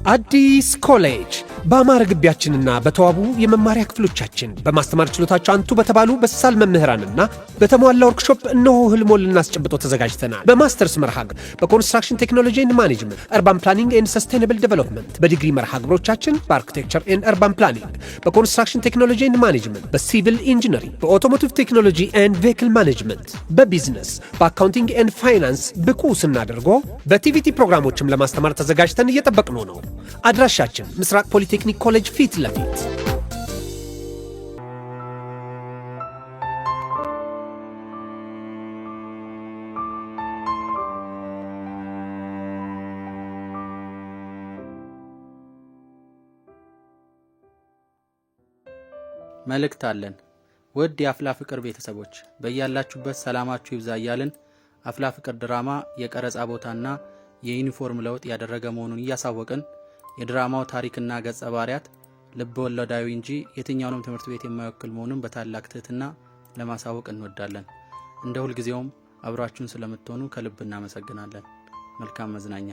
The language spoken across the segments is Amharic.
አዲስ ኮሌጅ በአማረ ግቢያችንና በተዋቡ የመማሪያ ክፍሎቻችን በማስተማር ችሎታቸው አንቱ በተባሉ በሳል መምህራንና በተሟላ ወርክሾፕ እነሆ ህልሞን ልናስጨብጦ ተዘጋጅተናል። በማስተርስ መርሃ ግብር በኮንስትራክሽን ቴክኖሎጂ ኤንድ ማኔጅመንት፣ አርባን ፕላኒንግ ኤንድ ሰስቴይነብል ዴቨሎፕመንት፣ በዲግሪ መርሃ ግብሮቻችን በአርኪቴክቸር ኤንድ አርባን ፕላኒንግ፣ በኮንስትራክሽን ቴክኖሎጂ ኤንድ ማኔጅመንት፣ በሲቪል ኢንጂነሪንግ፣ በኦቶሞቲቭ ቴክኖሎጂ ኤንድ ቬሂክል ማኔጅመንት፣ በቢዝነስ፣ በአካውንቲንግ ኤንድ ፋይናንስ ብቁ ስናደርጎ በቲቪቲ ፕሮግራሞችም ለማስተማር ተዘጋጅተን እየጠበቅነው ነው። አድራሻችን ምስራቅ ፖሊቴክኒክ ኮሌጅ ፊት ለፊት። መልእክት አለን። ውድ የአፍላ ፍቅር ቤተሰቦች በእያላችሁበት ሰላማችሁ ይብዛ እያልን አፍላ ፍቅር ድራማ የቀረጻ ቦታና የዩኒፎርም ለውጥ ያደረገ መሆኑን እያሳወቅን የድራማው ታሪክና ገጸ ባህሪያት ልብ ወለዳዊ እንጂ የትኛውንም ትምህርት ቤት የማይወክል መሆኑን በታላቅ ትህትና ለማሳወቅ እንወዳለን። እንደ ሁልጊዜውም አብራችሁን ስለምትሆኑ ከልብ እናመሰግናለን። መልካም መዝናኛ።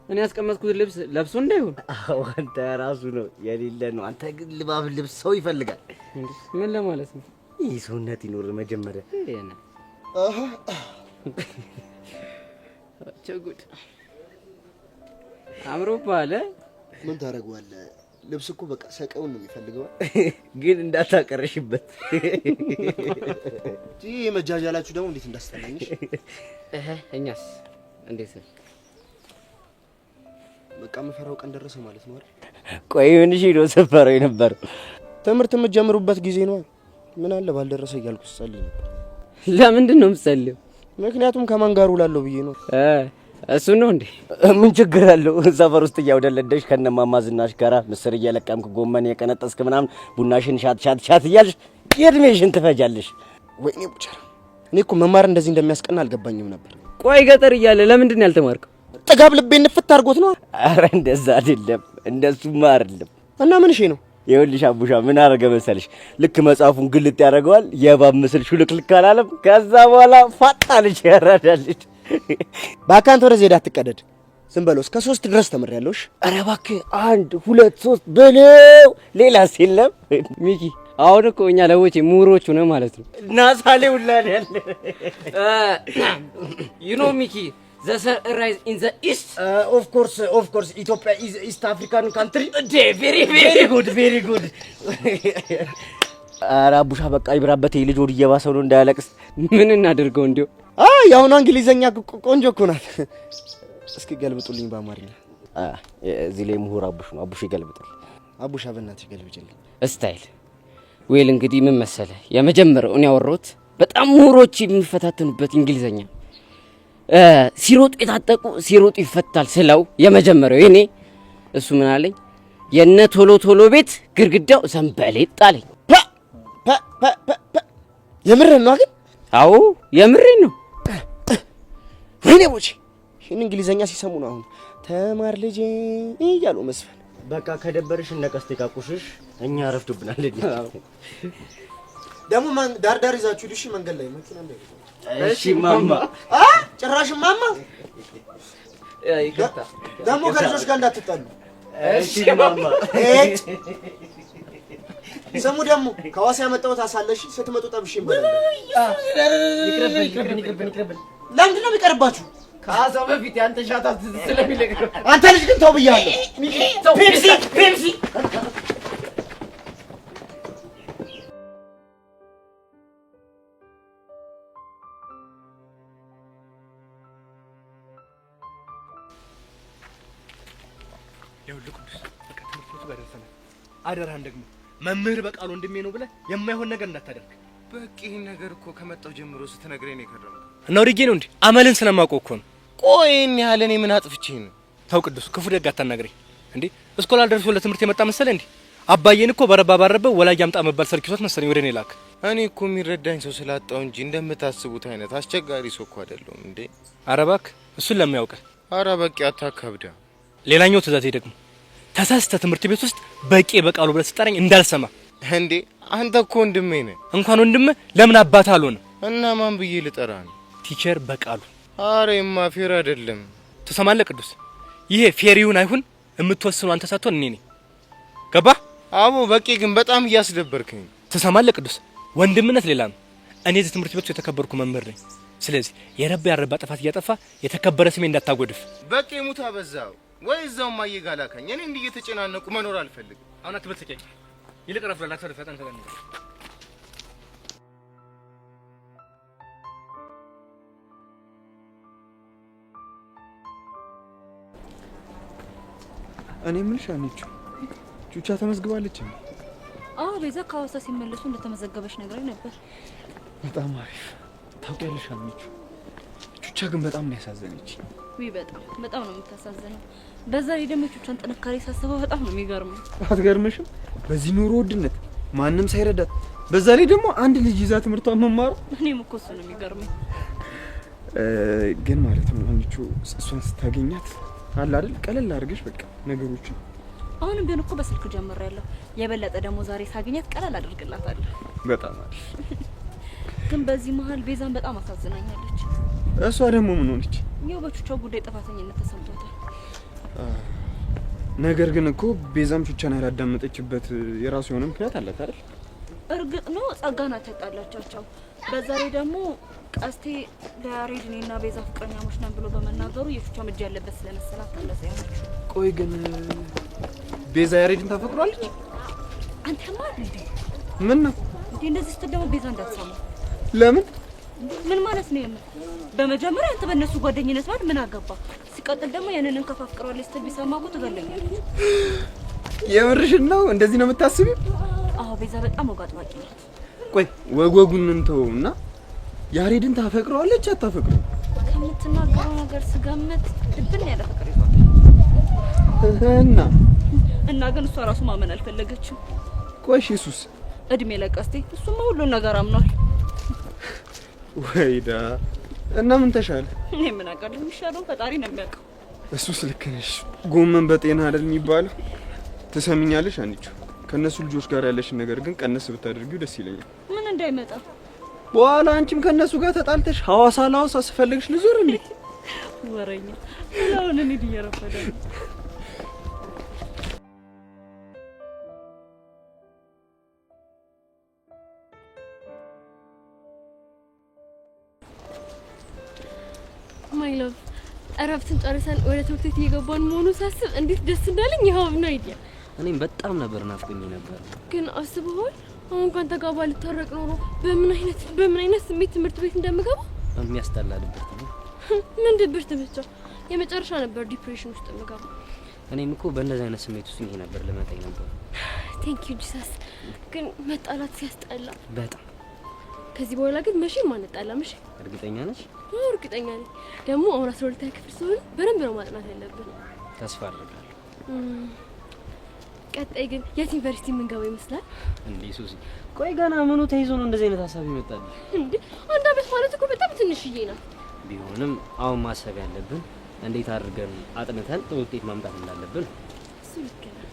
እኔ ያስቀመጥኩት ልብስ ለብሶ እንዳይሆን አንተ ራሱ ነው የሌለ ነው። አንተ ግን ልባብ ልብስ ሰው ይፈልጋል። ምን ለማለት ነው? ይህ ሰውነት ይኖር መጀመሪያ ቸጉድ አምሮባለ። ምን ታረጋዋለህ? ልብስ እኮ በቃ ሰቀውን ነው የሚፈልገው። ግን እንዳታቀረሽበት እጂ መጃጃላችሁ ደግሞ እንዴት እንዳስተናኝሽ። እኛስ እንዴት ነው? በቃ መፈራው ቀን ደረሰ ማለት ነው አይደል? ቆይ ምን እሺ ነው ሰፈረው ነበር። ትምህርት የምትጀምሩበት ጊዜ ነው። ምን አለ ባልደረሰ እያልኩ ጸልይ ነበር። ለምንድን ነው የምትጸልየው? ምክንያቱም ከማን ጋር ውላለሁ ብዬ ነው። እሱ ነው እንዴ? ምን ችግር አለው? ሰፈር ውስጥ እያወደለደሽ ከነማማ ዝናሽ ጋራ ምስር እየለቀምክ ጎመን የቀነጠስክ ምናምን ቡናሽን ሻት እያልሽ የእድሜሽን ትፈጃለሽ። ወይኔ ቡቻራ፣ እኔ እኮ መማር እንደዚህ እንደሚያስቀና አልገባኝም ነበር። ቆይ ገጠር እያለ ለምንድን ነው ያልተማርከው? ጥጋብ ልቤን ንፍት አድርጎት ነው። አረ እንደዛ አይደለም፣ እንደሱማ አይደለም። እና ምን እሺ ነው? ይኸውልሽ አቡሻ ምን አረገ መሰልሽ? ልክ መጽሐፉን ግልጥ ያደርገዋል፣ የባብ ምስል ሹልክልክ አላለም። ከዛ በኋላ ፋጣልሽ ያራዳልሽ። ባካንተ ወደ ዜዳ አትቀደድ። ዝም በለው። እስከ 3 ድረስ ተምሬያለሁሽ። አረ እባክህ 1 2 3 በለው። ሌላስ የለም ሚኪ። አሁን እኮ እኛ ለወጪ ምሁሮች ሆነ ማለት ነው። ናሳሌ ውላል ያለ you know ሚኪ the sun rise in the east. Of course Ethiopia is East African country. very good. አረ አቡሻ በቃ ይብራበት። ልጅ ወድ እየባሰው ነው እንዳያለቅስ። ምን እናደርገው እንዴው? ያው ነው እንግሊዘኛ ቆንጆ እኮ ናት። እስኪ ገልብጡልኝ በአማርኛ። እዚህ ላይ ምሁር አቡሽ ነው። አቡሽ ይገልብጣል። አቡሻ በእናትህ ገልብጭልኝ። ስታይል ዌል እንግዲህ ምን መሰለህ የመጀመሪያው እኔ ያወራሁት በጣም ምሁሮች የሚፈታተኑበት እንግሊዘኛ ሲሮጡ የታጠቁ ሲሮጡ ይፈታል ስለው የመጀመሪያው የኔ እሱ ምን አለኝ? የነ ቶሎ ቶሎ ቤት ግርግዳው ሰንበሌጥ ጣለኝ። የምሬን ነው ግን? አዎ የምሬን ነው። ወይኔ ቦቼ ይሄን እንግሊዘኛ ሲሰሙ ነው አሁን ተማር ልጅ እያሉ መስፈን። በቃ ከደበርሽ እነ ቀስቴ ካቁሽሽ እኛ ረፍዱብናል። ደግሞ ዳር ይዛችሁ ልሽ መንገድ ላይ መኪና እንደዚህ እሺ ማማ ጭራሽ ማማ ይከታ ደግሞ ከልጆች ጋር እንዳትጣሉ እሺ ማማ ሰሙ ደግሞ ከዋሳ ያመጣው ታሳለሽ ስትመጡ ጠብሽ ይበላል ይቅርብን ለምን ነው የሚቀርባችሁ ከአዛው በፊት ያንተ ሻታት ስለሚለቅ አንተ ልጅ ግን ተው ብያለሁ ፔፕሲ ቅዱስ በቃ ትምህርት ቤቱ ጋር ደርሰናል። አደራህን ደግሞ መምህር በቃሉ ወንድሜ ነው ብለህ የማይሆን ነገር እንዳታደርግ። በቃ ይሄን ነገር እኮ ከመጣው ጀምሮ ስትነግረኝ ነው የከረምኩት። እና ወዲጌ ነው እንዴ? አመልን ስለማውቀው እኮ ነው። ቆይ እኔ ያለ እኔ ምን አጥፍቼ ነው? ተው ቅዱስ፣ ክፉ ደግ አታናግረኝ እንዴ። እስኮላር ደርሶ ለትምህርት የመጣ መሰለ እንዴ? አባዬን እኮ በረባ ባረበው ወላጅ አምጣ መባል ሰርኪሶት መሰለኝ ወደ እኔ ላክ። እኔ እኮ የሚረዳኝ ሰው ስላጣው እንጂ እንደምታስቡት አይነት አስቸጋሪ ሰው እኮ አይደለሁም እንዴ። ኧረ እባክህ እሱን ለሚያውቀ ኧረ በቃ አታካብዳ። ሌላኛው ትእዛዜ ደግሞ ተሳስተ ትምህርት ቤት ውስጥ በቂ በቃሉ ብለህ ስጠራኝ እንዳልሰማ። እንዴ አንተ እኮ ወንድሜ ነህ። እንኳን ወንድም ለምን አባት አልሆነ? እና ማን ብዬ ልጠራ ነው? ቲቸር በቃሉ። ኧረ ፌር አይደለም። ትሰማለህ ቅዱስ? ይሄ ፌሪውን አይሁን የምትወስኑ አንተ ሳትሆን እኔ ነኝ። ገባህ? አቦ በቂ ግን በጣም እያስደበርከኝ። ትሰማለህ ቅዱስ? ወንድምነት ሌላ ነው። እኔ እዚህ ትምህርት ቤት የተከበርኩ መምህር ነኝ። ስለዚህ የረባ ያረባ ጥፋት እያጠፋ የተከበረ ስሜ እንዳታጎድፍ። በቂ ሙታ በዛው ወይ እዛው ማየጋላከኝ። እኔ እንዲህ እየተጨናነቁ መኖር አልፈልግም። አሁን አትበልጽቀኝ። ይልቅ ረፍላ ላክሰር ፈጠን ተገኘ። እኔ ምንሽ አንቺ ቹቻ ተመዝግባለች እንዴ? አዎ ቤዛ ከሐዋሳ ሲመለሱ እንደተመዘገበች ነግረኝ ነበር። በጣም አሪፍ። ታውቂያለሽ አንቺ ቹቻ ግን በጣም ነው ያሳዘነች። ወይ በጣም ነው የምታሳዝነው። በዛ ላይ ደግሞ ቹቻን ጥንካሬ ሳስበው በጣም ነው የሚገርመው። አትገርምሽም? በዚህ ኑሮ ውድነት ማንም ሳይረዳት በዛ ላይ ደግሞ አንድ ልጅ ይዛ ትምህርቷን መማሩ እኔም እኮ እሱ ነው የሚገርመኝ። ግን ማለት ነው አንቺ እሷን ስታገኛት አለ አይደል ቀለል አድርገሽ በቃ ነገሮችን አሁንም ቢሆን እኮ በስልክ ጀምሬያለሁ። የበለጠ ደግሞ ዛሬ ሳገኛት ቀለል አድርግላታለሁ። በጣም አሪፍ። ግን በዚህ መሀል ቤዛን በጣም አሳዝናኛለች። እሷ ደግሞ ምን ሆነች? ያው በቹቻው ጉዳይ ጥፋተኝነት ተሰምቷታል። ነገር ግን እኮ ቤዛም ቹቻን ያላዳመጠችበት የራሱ የሆነ ምክንያት አላት አይደል? እርግጥ ነው ጸጋና ተጣላቻቸው። በዛ ላይ ደግሞ ቀስቴ ለያሬድ እኔና ቤዛ ፍቅረኛሞች ነን ብሎ በመናገሩ የቹቻ እጅ ያለበት ስለመሰላት ተለሰ ያለች። ቆይ ግን ቤዛ ያሬድን ታፈቅሯለች? አንተማ እንዴ ምን ነው እንዴ እንደዚህ ስትል ደግሞ ቤዛ እንዳትሰማ። ለምን? ምን ማለት ነው? በመጀመሪያ አንተ በእነሱ ጓደኝነት ማለት ምን አገባ? ሲቀጥል ደግሞ ያንንን ከፋፍቅሯለች ስትል ቢሰማ እኮ ትገለኛለች። የምርሽን ነው? እንደዚህ ነው የምታስቢው? አዎ ቤዛ በጣም ወግ አጥባቂ ናት። ቆይ ወጉን እንተውና ያሬድን ታፈቅሯለች አታፈቅረው? ከምትናገረው ነገር ስገምት ድብን ያለ ፍቅር ይዟል። እና ግን እሷ ራሱ ማመን አልፈለገችም። ቆይ ኢየሱስ እድሜ ለቀስቴ እሱማ ሁሉን ነገር አምኗል። ወይዳ እና ምን ተሻለ? እኔ ምን አውቃለሁ? የሚሻለው ፈጣሪ ነው የሚያውቀው። እሱስ ልክ ነሽ። ጎመን በጤና አይደል የሚባለው? ትሰሚኛለሽ አንቺ ከነሱ ልጆች ጋር ያለሽን ነገር ግን ቀነስ ብታደርጊው ደስ ይለኛል። ምን እንዳይመጣ በኋላ አንቺም ከነሱ ጋር ተጣልተሽ ሐዋሳ ለሐዋሳ ስፈልግሽ ልዞር እንዴ? ወረኛ አሁን እኔ እየረፈደ ማይ ሎቭ እረፍትን ጨርሰን ወደ ትምህርት ቤት እየገባን መሆኑን ሳስብ እንዴት ደስ እንዳለኝ ይኸው ነው አይዲያ። እኔም በጣም ነበር ናፍቆኝ ነበር። ግን አስበዋል አሁን ካንተ ጋር ባልታረቅ ኖሮ በምን አይነት ስሜት ትምህርት ቤት እንደምገባ። የሚያስጠላ ድብርት ነው። ምን ድብርት ብቻ የመጨረሻ ነበር ዲፕሬሽን ውስጥ የምገባ። እኔም እኮ በእንደዚህ አይነት ስሜት ውስጥ ይሄ ነበር ልመጣኝ ነበር። ቴንክ ዩ ጂሰስ። ግን መጣላት ሲያስጠላ በጣም። ከዚህ በኋላ ግን መቼም አንጣላም። እሺ እርግጠኛ ነሽ? እርግጠኛ ነኝ። ደግሞ አሁን 12ኛ ክፍል ስለሆነ በደንብ ነው ማጥናት ያለብን። ተስፋ አደርጋለሁ። ቀጣይ ግን የት ዩኒቨርሲቲ የምንገባው ይመስላል? እንዴ ሱሲ፣ ቆይ ገና ምኑ ተይዞ ነው እንደዚህ አይነት ሀሳብ ይመጣል? እንዴ አንድ አመት ማለት እኮ በጣም ትንሽዬ ነው። ቢሆንም አሁን ማሰብ ያለብን እንዴት አድርገን አጥንተን ጥሩ ውጤት ማምጣት እንዳለብን። እሱ ልክ ነው።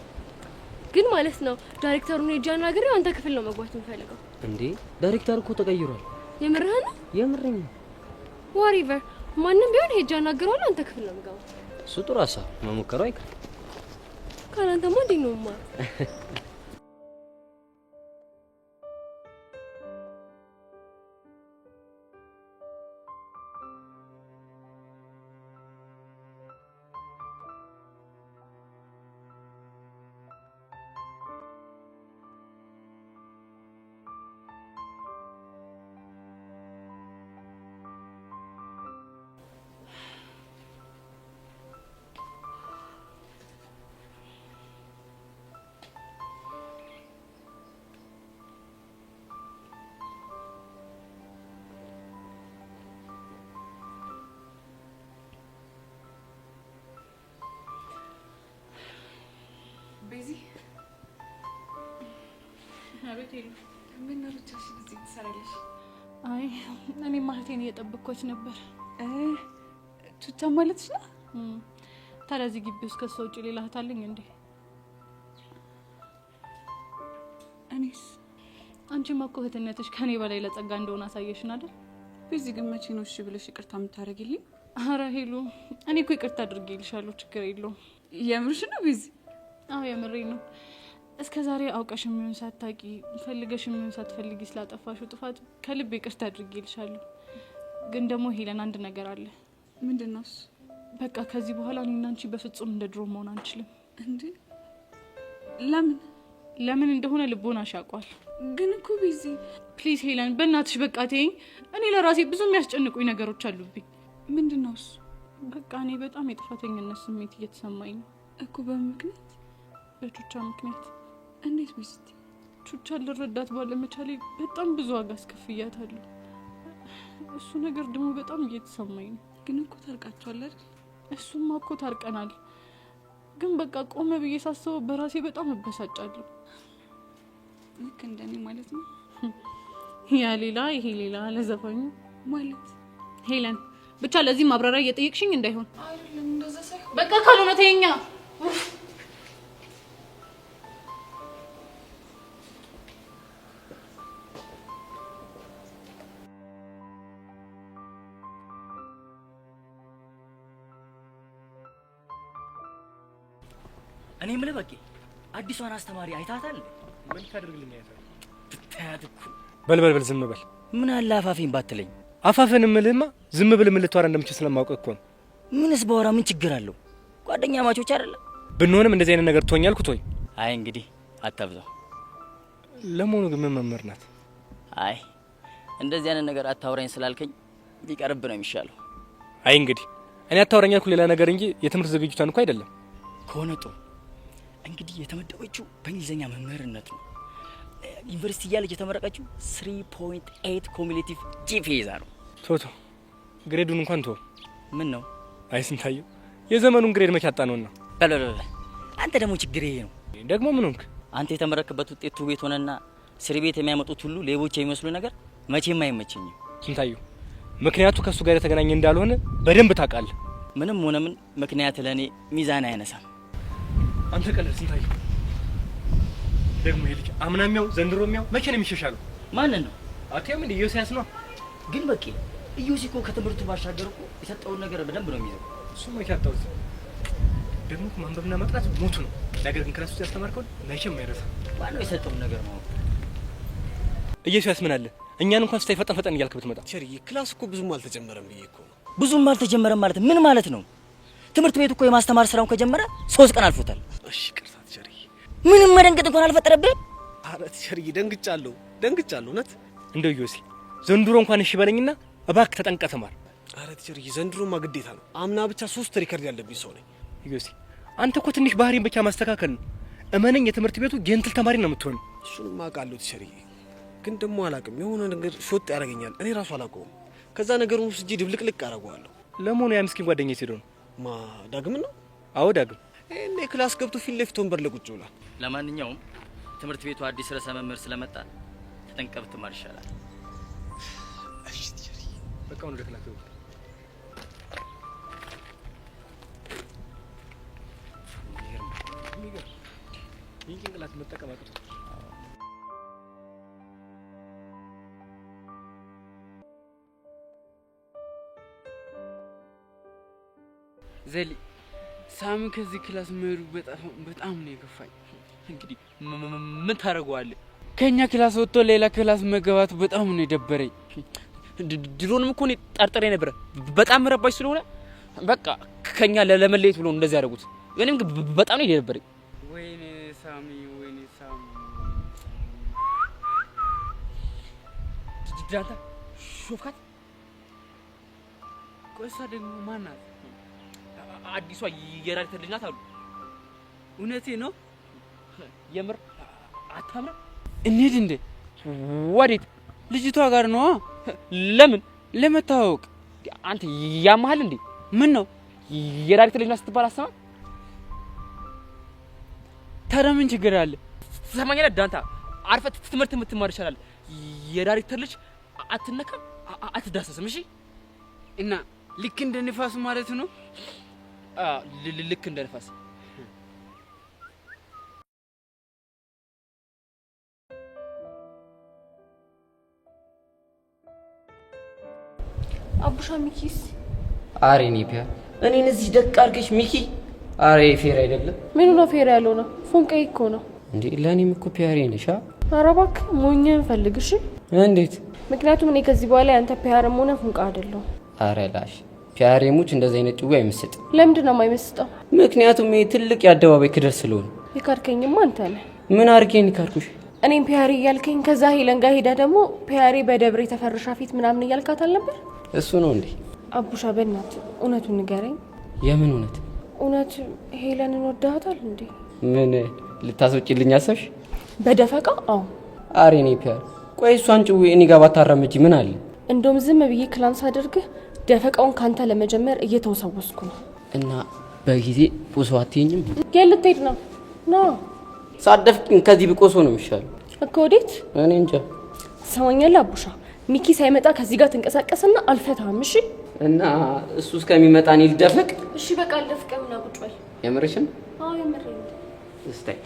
ግን ማለት ነው ዳይሬክተሩን ሄጃና ነገር አንተ ክፍል ነው መግባት የምፈልገው። እንዴ ዳይሬክተር እኮ ተቀይሯል። የምርህን ነው? የምርኝ። ዋሪቨር ማንንም ቢሆን ሄጃና ገረዋል አንተ ክፍል ነው የምገባው። እሱ ጥሩ ሀሳብ መሞከሩ አይቀርም። ካላንተማ እንዴት ነው ማለት ቤዚ አቤት ይሉ ምን ነው ብቻሽ እዚህ ትሰራለሽ? አይ እኔ ማለቴን እየጠበቅኩት ነበር። ቹቻ ማለትሽ ነው? ታዲያ እዚህ ግቢ ውስጥ ከሷ ውጭ ሌላ እህት አለኝ እንዴ? እኔስ? አንቺማ እኮ እህትነትሽ ከኔ በላይ ለጸጋ እንደሆነ አሳየሽን አይደል? ቤዚ ግን መቼ ነው እሺ ብለሽ ይቅርታ የምታደርጊልኝ? አረ ሄሉ እኔ እኮ ይቅርታ አድርጌልሻለሁ፣ ችግር የለውም። የምርሽ ነው ቤዚ? አዎ የምሬ ነው። እስከ ዛሬ አውቀሽ የሚሆን ሳታቂ ፈልገሽ የሚሆን ሳትፈልጊ ስላጠፋሽው ጥፋት ከልብ ይቅርታ አድርጌልሻለሁ። ግን ደግሞ ሄለን አንድ ነገር አለ። ምንድነው እሱ? በቃ ከዚህ በኋላ እኔና አንቺ በፍጹም እንደ ድሮ መሆን አንችልም። እንዴ ለምን እንደሆነ ልቦናሽ ያውቃል። ግን እኮ ቤዚ ፕሊዝ ሄለን በእናትሽ በቃ ተይኝ። እኔ ለራሴ ብዙ የሚያስጨንቁኝ ነገሮች አሉብኝ። ምንድነው እሱ? በቃ እኔ በጣም የጥፋተኝነት ስሜት እየተሰማኝ ነው እኮ። በምክንያት? በቹቻ ምክንያት። እንዴት ቤዚ? ቹቻ ልረዳት ባለመቻሌ በጣም ብዙ ዋጋ አስከፍያታለሁ። እሱ ነገር ደግሞ በጣም እየተሰማኝ ነው። ግን እኮ ታርቃችኋል አይደል? እሱማ እኮ ታርቀናል። ግን በቃ ቆመ ብዬ ሳስበው በራሴ በጣም እበሳጫለሁ። ልክ እንደኔ ማለት ነው። ያ ሌላ ይሄ ሌላ ለዘፋኙ ማለት ሄለን ብቻ ለዚህ ማብራሪያ እየጠየቅሽኝ እንዳይሆን። አይደለም እንደዛ ሳይሆን በቃ ካልሆነ ተይኛ። እኔ የምልህ በቂ አዲሷን አስተማሪ አይታታል? ምን ታደርግልኝ አይታል? ብታያት እኮ በል ዝም በል። ምን አለ አፋፌን ባትለኝ። አፋፈን እምልህማ ዝም ብል ምን ልትወራ እንደምችል ስለማውቅ እኮ ነው። ምንስ በወራ ምን ችግር አለው? ጓደኛ ማቾች አይደለ? ብንሆንም እንደዚህ አይነት ነገር ትሆኛል ኩቶይ። አይ እንግዲህ አታብዛው። ለመሆኑ ግን ምን መምህር ናት? አይ እንደዚህ አይነት ነገር አታውራኝ ስላልከኝ ቢቀርብ ነው የሚሻለው። አይ እንግዲህ እኔ አታውራኝ አልኩ ሌላ ነገር እንጂ የትምህርት ዝግጅቷን እንኳን አይደለም። ከሆነ ጥሩ። እንግዲህ የተመደበችው በእንግሊዘኛ መምህርነት ነው። ዩኒቨርሲቲ እያለች የተመረቀችው 3.8 ኮሙሌቲቭ ጂፒኤ ይዛ ነው። ቶቶ ግሬዱን እንኳን ቶ ምን ነው? አይ ስንታየው የዘመኑን ግሬድ መች አጣነውና። በለበለ አንተ ደግሞ ችግር ይሄ ነው። ደግሞ ምን ሆንክ አንተ? የተመረከበት ውጤቱ ቤት ሆነና ስሪ ቤት የሚያመጡት ሁሉ ሌቦች የሚመስሉ ነገር መቼም አይመቸኝም። ስንታየው ምክንያቱ ከሱ ጋር የተገናኘ እንዳልሆነ በደንብ ታውቃለህ። ምንም ሆነ ምን ምክንያት ለኔ ሚዛን አይነሳም። አንተ ቀለል ስንታየው ደግሞ ይልቅ አምናሚያው ዘንድሮሚያው መቼ ነው የሚሻሻለው? ማን ነው? አትያም እንደ ኢዮስያስ ነው። ግን በቂ ኢዮሲ እኮ ከትምህርቱ ባሻገር እኮ የሰጠውን ነገር በደንብ ነው የሚይዘው። እሱ ነው ያጣው። ደግሞ ማንበብና መቅራት ሞቱ ነው። ነገር ግን ክላስ ውስጥ ያስተማርከው መቼም አይረሳም። ማን ነው የሰጠውን ነገር ነው? ኢዮስያስ ምን አለ እኛን እንኳን ስታይ ፈጠን እያልክ ብትመጣ። ቸርዬ ክላስ እኮ ብዙም አልተጀመረም ብዬ እኮ ነው። ብዙም አልተጀመረም ማለት ምን ማለት ነው? ትምህርት ቤት እኮ የማስተማር ስራውን ከጀመረ 3 ቀን አልፎታል። እሺ ቅርታት ቸርዬ። ምንም መደንገጥ እንኳን አልፈጠረብህም? ኧረ ቸርዬ ደንግጫለሁ እውነት። እንደው ኢዮሲ ዘንድሮ እንኳን እሺ በለኝና እባክህ ተጠንቀቅ ተማር። ኧረ ቸርዬ ዘንድሮማ ግዴታ ነው። አምና ብቻ 3 ሪከርድ ያለብኝ ሰው ነኝ። ኢዮሲ አንተ እኮ ትንሽ ባህሪን ብቻ ማስተካከል ነው። እመነኝ የትምህርት ቤቱ ጀንትል ተማሪ ነው የምትሆን። እሱንም አውቃለሁ ቸርዬ፣ ግን ደግሞ አላውቅም የሆነ ነገር ሾጥ ያደርገኛል። እኔ ራሱ አላውቀውም። ከዛ ነገሩን ውስጥ ድብልቅልቅ አደርገዋለሁ። ለመሆኑ ያ ምስኪን ጓደኛዬ ሲዶ ነው? ዳግም ነው? አዎ ዳግም። እኔ ክላስ ገብቶ ፊት ለፊት ወንበር ላይ ቁጭ ብሏል። ለማንኛውም ትምህርት ቤቱ አዲስ ርዕሰ መምህር ስለመጣ ተጠንቀቅ ብትማር ይሻላል። እሺ ቸርዬ በቃ ወደ ክላስ ገቡ። ይሄን ክላስ መጠቀም አቅቶ ዘሊ ሳሚ ከዚህ ክላስ መሄዱ በጣም ነው የከፋኝ። እንግዲህ ምን ታደርገዋለህ? ከኛ ክላስ ወጥቶ ሌላ ክላስ መገባቱ በጣም ነው የደበረኝ። ድሮንም እኮ እኔ ጠርጥሬ ነበር በጣም ረባሽ ስለሆነ በቃ ከኛ ለመለየት ብሎ እንደዚህ ያደርጉት። እኔም በጣም ነው የደበረኝ። ወይኔ ሳሚ ዳንታ ሾፍካት። ቆይሳ ደግሞ ማናት? አዲሷ የራሪት ልጅ ናት አሉ። እውነቴ ነው? የምር አታምራ? እንሂድ እንዴ? ወዴት? ልጅቷ ጋር ነው። ለምን? ለመታወቅ። አንተ ያማሃል እንዴ? ምን ነው? የራሪት ልጅ ናት ስትባል አሰማ? ታዲያ ምን ችግር አለ? ትሰማኛለህ ዳንታ? አርፈህ ትምህርት የምትማር ይችላል። የዳይሬክተር ልጅ አትነካም፣ አትዳሰስም። እሺ እና ልክ እንደ ንፋስ ማለት ነው? ልክ እንደ ንፋስ። አቡሻ ሚኪስ አሬ ኒፒያ እኔን እዚህ ደቅ አድርገሽ ሚኪ። አሬ ፌር አይደለም። ምን ነው ፌር ያለው ነው? ፎንቀይ እኮ ነው እንዴ። ለኔም እኮ ፒያሬ ነሽ። ኧረ እባክህ ሞኝን ፈልግ። እሺ እንዴት? ምክንያቱም እኔ ከዚህ በኋላ ያንተ ፒያሬም ሆነ ፎንቃ አይደለም። አረ ላሽ ፒያሬሙች እንደዚህ አይነት ጭው አይመስጥ። ለምንድን ነው የማይመስጠው? ምክንያቱም ይሄ ትልቅ የአደባባይ ክደር ስለሆነ። የካርከኝማ አንተ ነህ። ምን አርጌን ይካርኩሽ? እኔም ፒያሬ እያልከኝ ከዛ ሄለን ጋር ሄዳ ደግሞ ፒያሬ በደብረ የተፈረሻ ፊት ምናምን እያልካት አልነበር? እሱ ነው እንዴ? አቡሻ በእናትህ እውነቱን ንገረኝ። የምን እውነት? እውነት ሄለንን ወዳሃታል እንዴ? ምን ልታስወጪልኝ አሰብሽ? በደፈቃ? አዎ። አሬ ኒፒያ ቆይ እሷን ጭው እኔ ጋር ባታረምጂ ምን አለ? እንደውም ዝም ብዬ ክላንስ አድርግህ ደፈቃውን ካንተ ለመጀመር እየተወሰወስኩ ነው። እና በጊዜ ፖሶ አትይኝም? የልትሄድ ነው? ና ሳደፍቅኝ ከዚህ ብቆሶ ነው የሚሻለው እኮ። ወዴት? እኔ እንጃ። ሰማኛለህ አቡሻ፣ ሚኪ ሳይመጣ ከዚህ ጋር ትንቀሳቀስና አልፈታም። እሺ? እና እሱ እስከሚመጣ እኔ ልደፈቅ? እሺ በቃ አልደፍቅም። ና ቁጭ በል። የምርሽን? አዎ የምሬን። እስታይ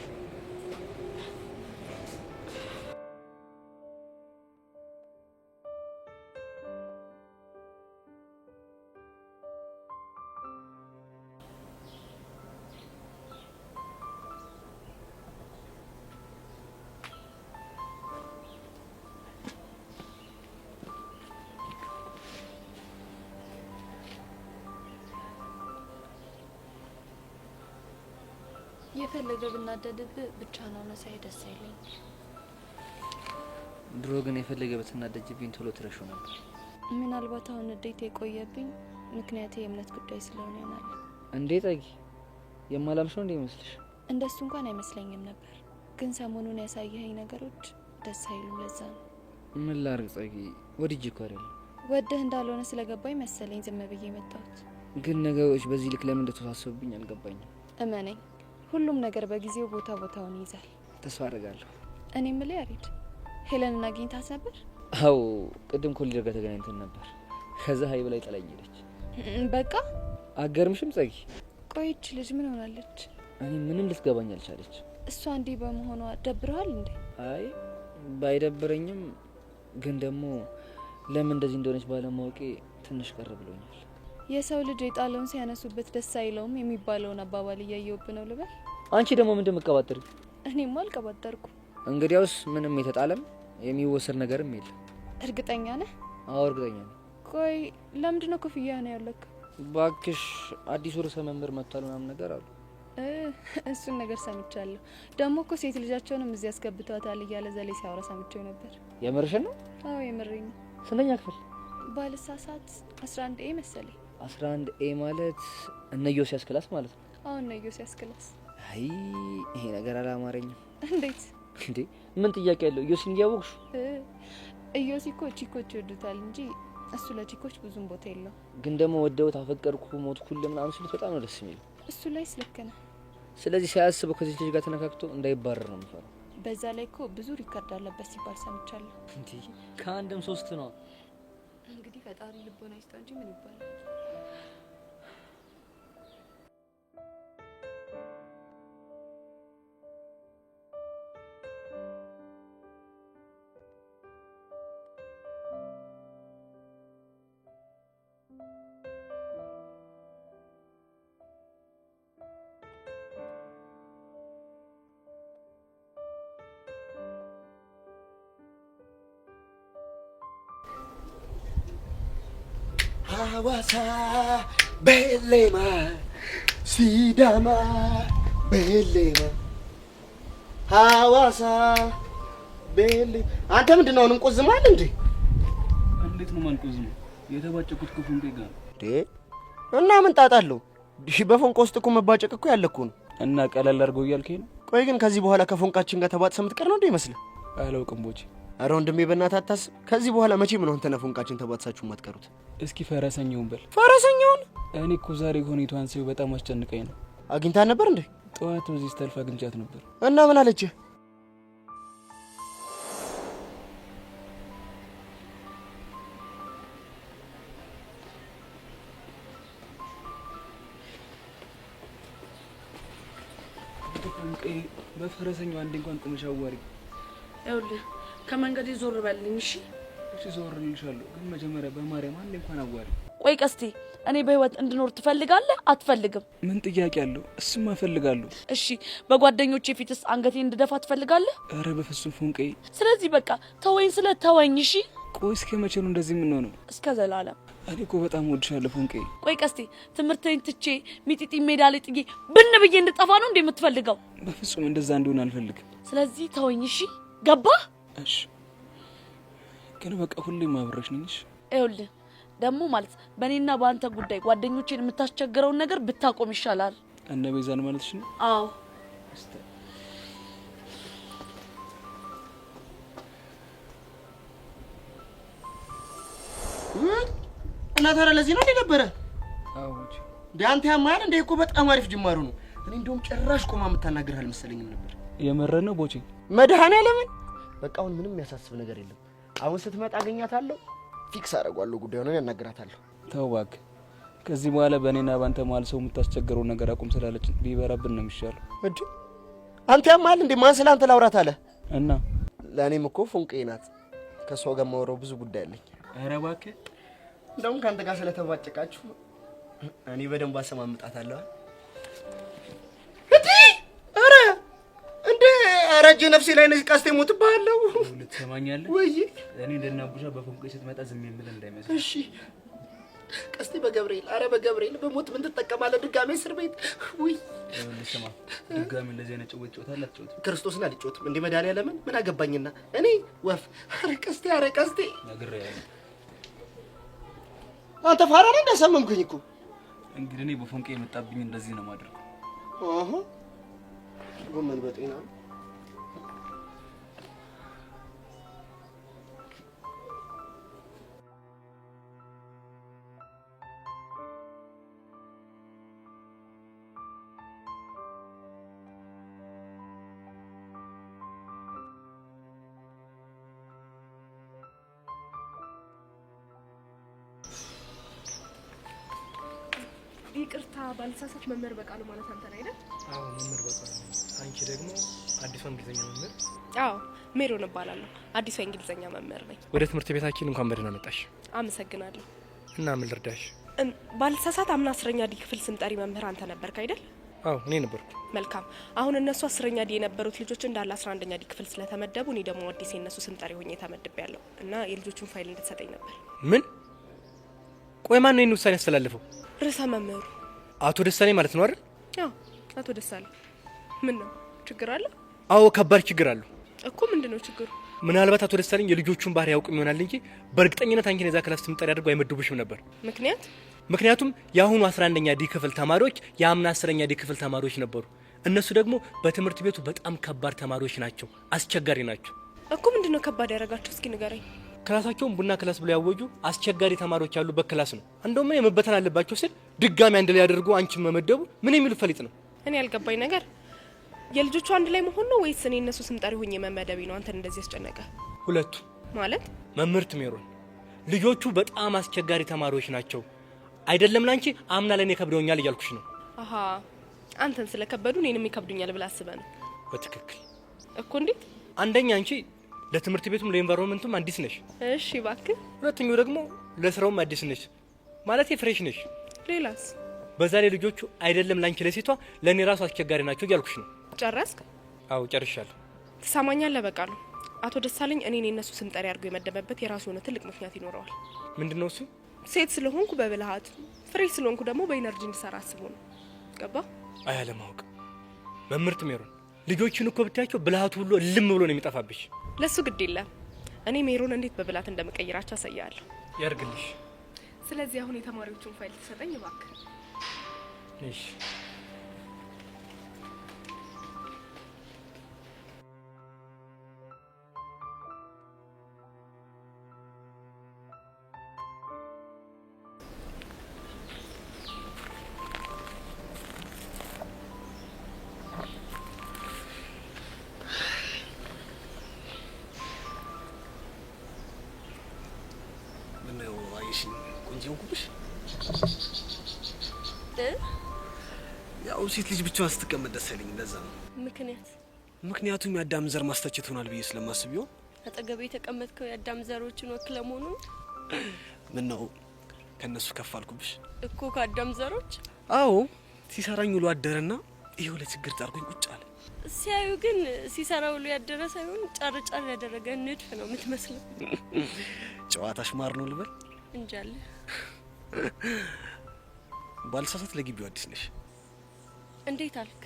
የፈለገ ብናደድብህ ብቻ ነው መሳይ ደስ አይለኝ። ድሮ ግን የፈለገ ብትናደጅብኝ ቶሎ ትረሹ ነበር። ምናልባት አሁን እንዴት የቆየብኝ ምክንያቴ የእምነት ጉዳይ ስለሆነ ይሆናል። እንዴ ጠጊ የማላምሽው እንዴ ይመስልሽ? እንደሱ እንኳን አይመስለኝም ነበር፣ ግን ሰሞኑን ያሳየኸኝ ነገሮች ደስ አይሉም። ለዛ ነው። ምን ላርግ ጠጊ? ወድጄ እኮ አይደለም። ወደህ እንዳልሆነ ስለገባኝ መሰለኝ ዝም ብዬ መጣሁት። ግን ነገሮች በዚህ ልክ ለምን እንደተወሳሰቡብኝ አልገባኝም። እመነኝ፣ ሁሉም ነገር በጊዜው ቦታውን ይይዛል። ተስፋ አደርጋለሁ። እኔ የምልህ ያሬድ፣ ሄለንን አግኝታት ነበር? አው ቅድም ኮሊደር ጋር ተገናኝተን ነበር። ከዛ ሀይ በላይ ጠላኝ ሄደች። በቃ አገርምሽም ጸጊ? ቆይች ልጅ ምን ሆናለች? እኔ ምንም ልትገባኝ አልቻለች። እሷ እንዲህ በመሆኗ ደብረዋል እንዴ? አይ ባይደብረኝም ግን ደግሞ ለምን እንደዚህ እንደሆነች ባለማወቄ ትንሽ ቀር ብሎኛል። የሰው ልጅ የጣለውን ሲያነሱበት ደስ አይለውም የሚባለውን አባባል እያየሁብህ ነው ልበል? አንቺ ደግሞ ምንድን መቀባጠሪ? እኔማ አልቀባጠርኩም። እንግዲያውስ ምንም የተጣለም የሚወሰድ ነገርም የለም። እርግጠኛ ነህ? አዎ እርግጠኛ ነኝ። ቆይ ለምንድን ነው ኮፍያ ነው ያለክ? ባክሽ አዲሱ ርዕሰ መምህር መጥቷል ምናምን ነገር አሉ። እሱን ነገር ሰምቻለሁ። ደግሞ እኮ ሴት ልጃቸውንም እዚህ ያስገብተዋታል እያለ ዘሌ ሲያወራ ሰምቼው ነበር። የምርሽን ነው? አዎ የምሬን ነው። ስንተኛ ክፍል? ባልሳሳት 11 ኤ መሰለኝ። 11 ኤ ማለት እነ ዮሲያስ ክላስ ማለት ነው? አዎ እነ ዮሲያስ ክላስ። አይ ይሄ ነገር አላማረኝም። እንዴት እንዴ? ምን ጥያቄ ያለው? ዮሲን እያወቅሽ? ዮሲ እኮ ቺኮች ይወዱታል እንጂ እሱ ለቺኮች ብዙም ቦታ የለው። ግን ደግሞ ወደውት አፈቀርኩ ሞትኩል ምናምን ሲሉት በጣም ነው ደስ የሚለው። እሱ ላይ ልክ ነህ። ስለዚህ ሳያስበው ከዚህ ልጅ ጋር ተነካክቶ እንዳይባረር ነው የምፈራው። በዛ ላይ እኮ ብዙ ሪከርድ አለበት ሲባል ሰምቻለሁ። እንዴ ከአንድም 3 ነው። እንግዲህ ፈጣሪ ልቦና ይስጠው እንጂ ምን ይባላል። ሐዋሳ ቤሌማ ሲዳማ ቤሌማ ሐዋሳ ቤሌ። አንተ ምንድነው አሁንም ቆዝማል እንዴ? እንዴት ነው ማልቆዝም? የተባጨኩት ከፎንቄ ጋር እንዴ? እና ምን ጣጣለው? በፎንቆ ውስጥ እኮ መባጨቅ እኮ ያለ እኮ ነው። እና ቀለል አድርገው እያልከኝ ነው? ቆይ ግን ከዚህ በኋላ ከፎንቃችን ጋር ተባጥሰህ የምትቀር ነው እንዴ ይመስልህ? አላውቅም ቦቼ። አረ ወንድሜ በእናትህ አታስብ። ከዚህ በኋላ መቼም ነው አንተና ፎንቃችን ተባጥሳችሁ የማትቀሩት። እስኪ ፈረሰኛውን በል። ፈረሰኛውን? እኔ እኮ ዛሬ ሁኔታዋን ሲው በጣም አስጨንቀኝ ነው። አግኝታን ነበር እንዴ? ጠዋት በዚህ ስታልፍ አግኝቻት ነበር። እና ምን አለች? በፈረሰኛው አንዴ እንኳን ቁመሽ አዋሪ። ይኸውልህ ከመንገድ ዞር በልኝ እሺ? እሺ ዞር ልልሻለሁ፣ ግን መጀመሪያ በማርያም አንዴ እንኳን አዋሪ። ቆይ ቀስቴ፣ እኔ በህይወት እንድኖር ትፈልጋለህ አትፈልግም? ምን ጥያቄ አለው? እሱማ እፈልጋለሁ። እሺ በጓደኞቼ ፊትስ አንገቴን እንድደፋ ትፈልጋለህ? ኧረ በፍጹም ፎንቀይ። ስለዚህ በቃ ተወኝ ስለ ተወኝ እሺ? ቆይ እስከ መቼ ነው እንደዚህ የምንሆነው? እስከ ዘላለም። እኔ እኮ በጣም ወድሻለሁ ፎንቀይ። ቆይ ቀስቴ፣ ትምህርቴን ትቼ ሚጢጢ ሜዳ ላይ ጥጌ ብን ብዬ እንድጠፋ ነው እንዴ የምትፈልገው? በፍጹም እንደዛ እንደሆነ አልፈልግም። ስለዚህ ተወኝ እሺ? ገባህ? እሺ ግን በቃ ሁሌም አብረሽ ነኝ። እሺ ይኸውልህ ደግሞ ማለት በእኔና በአንተ ጉዳይ ጓደኞቼን የምታስቸግረውን ነገር ብታቆም ይሻላል። እነ ቤዛን ማለትሽ ነው? አዎ እና ታዲያ ለዚህ ነው ነበረ? አዎ ዳንተ ያማል እንደ እኮ በጣም አሪፍ ጅማሩ ነው። እኔ እንደውም ጭራሽ ቆማ የምታናግርህ አልመሰለኝም ነበር። የመረነ ነው ቦቼ መድኃኒዓለምን። በቃ አሁን ምንም የሚያሳስብ ነገር የለም። አሁን ስትመጣ አገኛታለሁ፣ ፊክስ አደርጋለሁ፣ ጉዳዩን ያናግራታለሁ። ተው እባክህ፣ ከዚህ በኋላ በእኔና ባንተ መሀል ሰው የምታስቸግረው ነገር አቁም ስላለች ቢበራብን ነው የሚሻለው። እንዴ አንተ ያማል እንዴ? ማን ስለ አንተ ላውራት አለ? እና ለእኔም እኮ ፎንቄ ናት። ከሷ ጋር ማወራው ብዙ ጉዳይ አለኝ። ኧረ እባክህ፣ እንደውም ካንተ ጋር ስለተባጨቃችሁ እኔ በደንብ አሰማምጣታለሁ። ረጅ ነፍሴ ላይ ነሽ ቀስቴ ሞትብሃለሁ። ልትሰማኛለህ ወይ? እኔ እንደናቡሻ በፎንቄ ስትመጣ ዝም የምልህ እንዳይመስል። እሺ ቀስቴ በገብርኤል፣ አረ በገብርኤል በሞት ምን ትጠቀማለህ? ድጋሜ እስር ቤት። ወይ ልስማ፣ ድጋሜ እንደዚህ አይነት ጭውውት ጮታለህ? አትጮትም? ክርስቶስን አልጮትም። እንዴ መድኃኒዓለምን ምን አገባኝና እኔ ወፍ። አረ ቀስቴ፣ አረ ቀስቴ ነግሬሃለሁ። አንተ ፋራ ነህ እንዳሰመምከኝ እኮ። እንግዲህ እኔ በፎንቄ የመጣብኝ እንደዚህ ነው ማድረግ። አሃ ጎመን በጤና ይቅርታ ባልሳሳት መምህር በቃሉ ማለት አንተ ነህ አይደል? አዎ መምህር በቃሉ። አንቺ ደግሞ አዲሷ እንግሊዘኛ መምህር? አዎ ሜሮን እባላለሁ። አዲሷ እንግሊዘኛ መምህር ነኝ። ወደ ትምህርት ቤታችን እንኳን በደህና መጣሽ። አመሰግናለሁ። እና ምን ልርዳሽ? ባልሳሳት አምና 10ኛ ዲ ክፍል ስንጠሪ መምህር አንተ ነበርክ አይደል? አዎ እኔ ነበርኩ። መልካም። አሁን እነሱ 10ኛ ዲ የነበሩት ልጆች እንዳለ 11ኛ ዲ ክፍል ስለተመደቡ እኔ ደግሞ አዲስ የነሱ ስንጠሪ ሆኜ ተመድቤያለሁ እና የልጆቹን ፋይል እንድትሰጠኝ ነበር። ምን? ቆይ ማን ነው ይሄን ውሳኔ ያስተላለፈው? ርዕሰ መምህሩ አቶ ደሳለኝ ማለት ነው አይደል? አዎ አቶ ደሳለኝ። ምን ነው ችግር አለ? አዎ ከባድ ችግር አለው እኮ። ምንድነው ችግሩ? ምናልባት አቶ ደሳለኝ የልጆቹን ባህሪ ያውቁም ይሆናል እንጂ በእርግጠኝነት አንቺን የዛ ክላስ ትምጠሪ አድርገው አይመድቡሽም ነበር። ምክንያቱም የአሁኑ 11ኛ ዲ ክፍል ተማሪዎች የአምና 10ኛ ዲ ክፍል ተማሪዎች ነበሩ። እነሱ ደግሞ በትምህርት ቤቱ በጣም ከባድ ተማሪዎች ናቸው፣ አስቸጋሪ ናቸው እኮ። ምንድነው ከባድ ያደረጋቸው? እስኪ ንገረኝ። ክላሳቸውን ቡና ክላስ ብለው ያወጁ አስቸጋሪ ተማሪዎች ያሉበት ክላስ ነው። እንደውም የመበተን አለባቸው ሲል ድጋሚ አንድ ላይ ያደርጉ አንቺን መመደቡ ምን የሚሉ ፈሊጥ ነው? እኔ ያልገባኝ ነገር የልጆቹ አንድ ላይ መሆን ነው ወይስ እኔ እነሱ ስምጠሪ ሆኜ መመደቤ ነው አንተን እንደዚህ ያስጨነቀ? ሁለቱ ማለት መምህርት ሜሮን፣ ልጆቹ በጣም አስቸጋሪ ተማሪዎች ናቸው። አይደለም ላንቺ አምና ለኔ ከብደውኛል እያልኩሽ ነው። አሃ አንተን ስለከበዱ እኔንም ይከብዱኛል ብለህ አስበህ ነው? በትክክል እኮ። እንዴት? አንደኛ አንቺ ለትምህርት ቤቱም ለኤንቫይሮንመንቱም አዲስ ነሽ። እሺ እባክህ። ሁለተኛው ደግሞ ለስራውም አዲስ ነሽ፣ ማለት ፍሬሽ ነሽ። ሌላስ? በዛ ላይ ልጆቹ አይደለም ላንቺ ለሴቷ ለኔ ራሱ አስቸጋሪ ናቸው እያልኩሽ ነው። ጨረስክ? አዎ ጨርሻለሁ። ትሰማኛለህ? በቃሉ አቶ ደሳለኝ እኔን የነሱ ስም ጠሪ አድርጎ የመደበበት የራሱ የሆነ ትልቅ ምክንያት ይኖረዋል። ምንድነው እሱ? ሴት ስለሆንኩ በብልሃት፣ ፍሬሽ ስለሆንኩ ደግሞ በኢነርጂ እንድሰራ አስቦ ነው። ገባ? አያለማወቅ መምህርት ሜሮን፣ ልጆችን እኮ ብታያቸው ብልሃቱ ሁሉ ልም ብሎ ነው የሚጠፋብሽ። ለሱ ግድ የለም። እኔ ሜሮን እንዴት በብላት እንደምቀይራቸው አሳያለሁ። ያርግልሽ። ስለዚህ አሁን የተማሪዎቹን ፋይል ትሰጠኝ እባክህ። እሺ። ሆንኩብሽ። ያው ሴት ልጅ ብቻዋን ስትቀመጥ ደስ አይለኝም። ለዛ ነው። ምክንያቱም የአዳም ዘር ማስተቸት ሆናል ብዬ ስለማስብ ይሆን። አጠገቤ የተቀመጥከው የአዳም ዘሮችን ወክለ መሆኑ ነው። ምን ነው ከነሱ ከፍ አልኩብሽ እኮ ከአዳም ዘሮች? አዎ ሲሰራኝ ውሎ አደረና ይሄው ለችግር ጣርኩኝ ቁጭ አለ። ሲያዩ ግን ሲሰራ ውሎ ያደረ ሳይሆን ጫር ያደረገ ንድፍ ነው የምትመስለው። ጨዋታሽ ማር ነው ልበል እንጃለ። ባልሳሳት ለግቢው አዲስ ነሽ? እንዴት አልክ?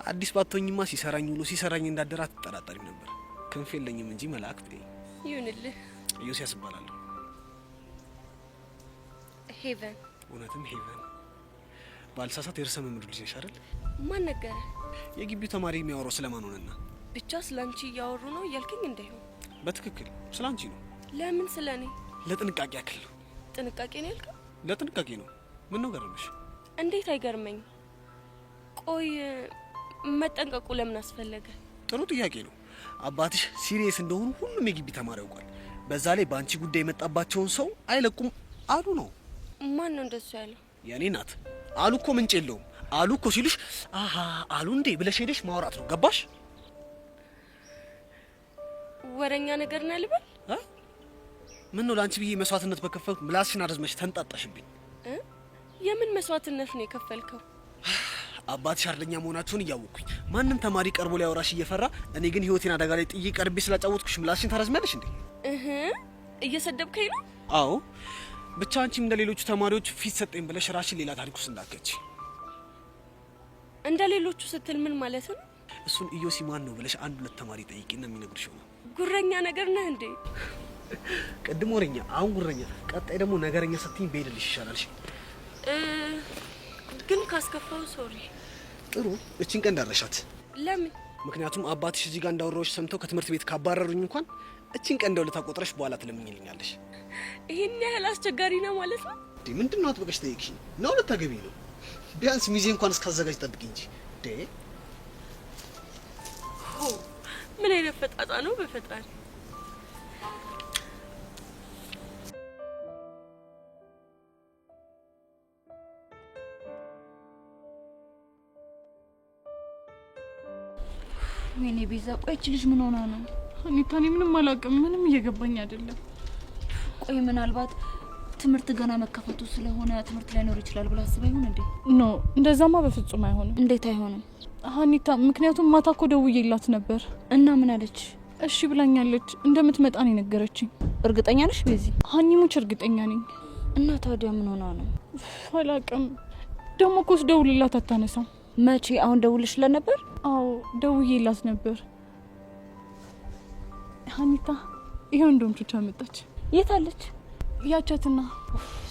አዲስ ባትሆኝማ ሲሰራኝ ውሎ ሲሰራኝ እንዳደረ አትጠራጠሪም ነበር። ክንፍ የለኝም እንጂ መላእክት ይሁንልህ። ዮሴያስ እባላለሁ። ሄቨን። እውነትም ሄቨን። ባልሳሳት የርዕሰ መምህሩ ልጅ ነሽ አይደል? ማን ነገረ? የግቢው ተማሪ የሚያወራው ስለማን ሆነና? ብቻ ስላንቺ እያወሩ ነው እያልከኝ እንዳይሆን። በትክክል ስላንቺ ነው። ለምን ስለኔ? ለጥንቃቄ ያክል ነው። ጥንቃቄ ነው ያልከው? ለጥንቃቄ ነው። ምን ነው ገረመሽ? እንዴት አይገርመኝ። ቆይ መጠንቀቁ ለምን አስፈለገ? ጥሩ ጥያቄ ነው። አባትሽ ሲሪየስ እንደሆኑ ሁሉም የግቢ ተማሪ ያውቃል። በዛ ላይ በአንቺ ጉዳይ የመጣባቸውን ሰው አይለቁም አሉ ነው። ማን ነው እንደሱ ያለው? የኔ ናት። አሉ እኮ ምንጭ የለውም። አሉ እኮ ሲሉሽ አሃ አሉ እንዴ ብለሽ ሄደሽ ማውራት ነው። ገባሽ? ወረኛ ነገር ነው ልበል? ምን ነው ላንቺ ብዬ መስዋዕትነት በከፈልኩ ምላስሽን አረዝመሽ ተንጣጣሽብኝ። የምን መስዋዕትነት ነው የከፈልከው? አባትሽ አርደኛ መሆናቸውን እያወቅኩኝ ማንም ተማሪ ቀርቦ ሊያወራሽ እየፈራ እኔ ግን ህይወቴን አደጋ ላይ ጥዬ ቀርቤ ስላጫወትኩሽ ምላስሽን ታረዝሚያለሽ እንዴ? እየሰደብከኝ ነው? አዎ። ብቻ አንቺም እንደ ሌሎቹ ተማሪዎች ፊት ሰጠኝ ብለሽ ራስሽን ሌላ ታሪክ ውስጥ እንዳትከቺ። እንደ ሌሎቹ ስትል ምን ማለት ነው? እሱን ኢዮሲ ማን ነው ብለሽ አንድ ሁለት ተማሪ ጠይቂና የሚነግርሽ ነው። ጉረኛ ነገር ነህ እንዴ? ቅድም ወረኛ፣ አሁን ጉረኛ፣ ቀጣይ ደግሞ ነገረኛ ስትይኝ በሄድልሽ ይሻላል። ግን ካስከፋው ሶሪ። ጥሩ፣ እቺን ቀን እንዳረሻት። ለምን? ምክንያቱም አባትሽ እዚህ ጋር እንዳወራዎች ሰምተው ከትምህርት ቤት ካባረሩኝ እንኳን እቺን ቀን እንደው ለታቆጥረሽ በኋላ ትለምኝልኛለሽ። ይሄን ያህል አስቸጋሪ ነው ማለት ነው? ምንድን ነው አጥብቀሽ ጠይቅሽ ነው? ልታገቢ ነው? ቢያንስ ሚዜ እንኳን እስካዘጋጅ ጠብቂ እንጂ። ምን አይነት ፈጣጣ ነው በፈጣሪ። ወይኔ ቤዛ፣ ቆይ እቺ ልጅ ምን ሆና ነው? አኒታ፣ እኔ ምንም አላውቅም። ምንም እየገባኝ አይደለም። ቆይ ምናልባት ትምህርት ገና መከፈቱ ስለሆነ ትምህርት ላይኖር ይችላል ብላ አስባ ይሆን እንዴ? ኖ፣ እንደዛማ በፍጹም አይሆንም። እንዴት አይሆንም? አኒታ፣ ምክንያቱም ማታ እኮ ደውዬላት ነበር። እና ምን አለች? እሺ ብላኛለች። እንደምትመጣ ነው የነገረችኝ። እርግጠኛ ነሽ ቤዚ? ሀኒሙች እርግጠኛ ነኝ። እና ታዲያ ምን ሆና ነው? አላውቅም። ደግሞ እኮ ስደውልላት አታነሳም። መቼ? አሁን ደውልሽላት ነበር? አዎ ደውዬላት ነበር። ሀኒታ፣ ይሄው እንደውም ቹቻ መጣች። የት አለች? ያቻትና።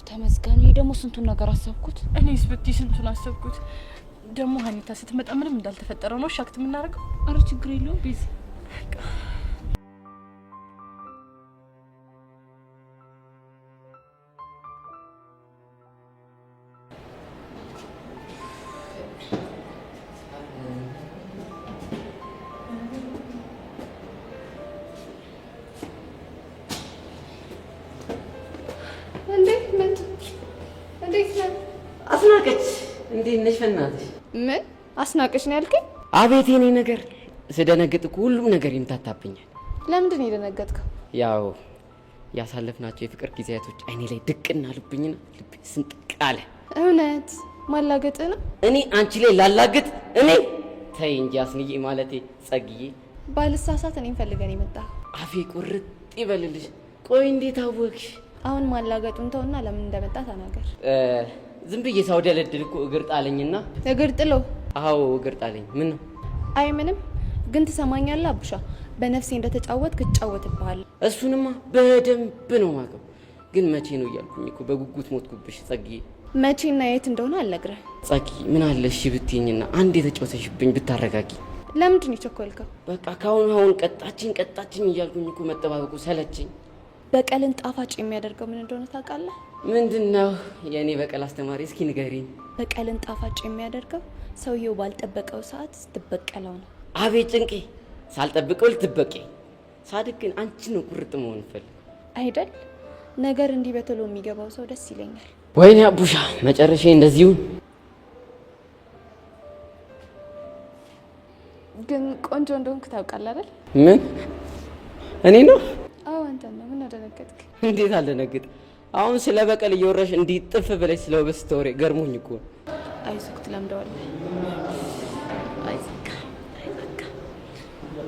ተመስገን። ደግሞ ስንቱን ነገር አሰብኩት። እኔስ ብትይ ስንቱን አሰብኩት። ደግሞ ሀኒታ ስትመጣ ምንም እንዳልተፈጠረ ነው ሻክት የምናደርገው። አረ ችግር የለውም ቤዛ። አስናቀች፣ እንዴት ነሽ? በእናትሽ ምን አስናቀች ነው ያልከኝ? አቤት የኔ ነገር። ስደነግጥ እኮ ሁሉም ነገር ይምታታብኛል። ለምንድን ነው የደነገጥከው? ያው ያሳለፍናቸው የፍቅር ጊዜያቶች አይኔ ላይ ድቅና ልብኝና ልቤ ስንጥቅ አለ። እውነት ማላገጥ ነው? እኔ አንቺ ላይ ላላግጥ? እኔ ተይ እንጂ አስንዬ፣ ማለቴ ጸግዬ። ባልሳሳት እኔን ፈልገን የመጣ አፌ ቁርጥ ይበልልሽ። ቆይ እንዴት አወቅሽ? አሁን ማላገጡን ተውና ለምን እንደመጣ ተናገር። ዝም ብዬ ሳውደለድል እኮ እግር ጣለኝና። እግር ጥሎ? አዎ እግር ጣለኝ። ምን ነው? አይ ምንም። ግን ትሰማኛለህ አቡሻ፣ በነፍሴ እንደተጫወትክ እጫወትብሃለሁ። እሱንማ በደንብ ነው ማቀው። ግን መቼ ነው እያልኩኝ እኮ በጉጉት ሞትኩብሽ ጸግዬ። መቼና የት እንደሆነ አልነግርህ። ጸግዬ ምን አለ እሺ ብትይኝና አንድ የተጫወተሽብኝ ብታረጋጊ። ለምንድን ነው የቸኮልከው? በቃ ካሁን ቀጣችኝ እያልኩኝ እኮ መጠባበቁ ሰለችኝ። በቀልን ጣፋጭ የሚያደርገው ምን እንደሆነ ታውቃለህ? ምንድነው? የእኔ በቀል አስተማሪ እስኪ ንገሪኝ። በቀልን ጣፋጭ የሚያደርገው ሰውየው ባልጠበቀው ሰዓት ስትበቀለው ነው። አቤት ጭንቄ! ሳልጠብቀው ልትበቀኝ። ሳድግ ግን አንቺ ነው ቁርጥ መሆን ፈልግ አይደል? ነገር እንዲህ በቶሎ የሚገባው ሰው ደስ ይለኛል። ወይኔ አቡሻ መጨረሻ እንደዚሁ። ግን ቆንጆ እንደሆንክ ታውቃለህ አይደል? ምን እኔ ነው? አዎ አንተ ነው። ምን አደነገጥክ? እንዴት አልደነግጥ? አሁን ስለ በቀል እየወራሽ እንዲህ ጥፍ ብለሽ ስለ ውበት ስታወሪ ገርሞኝ እኮ። አይዞህ ትለምደዋለህ። አይዞህ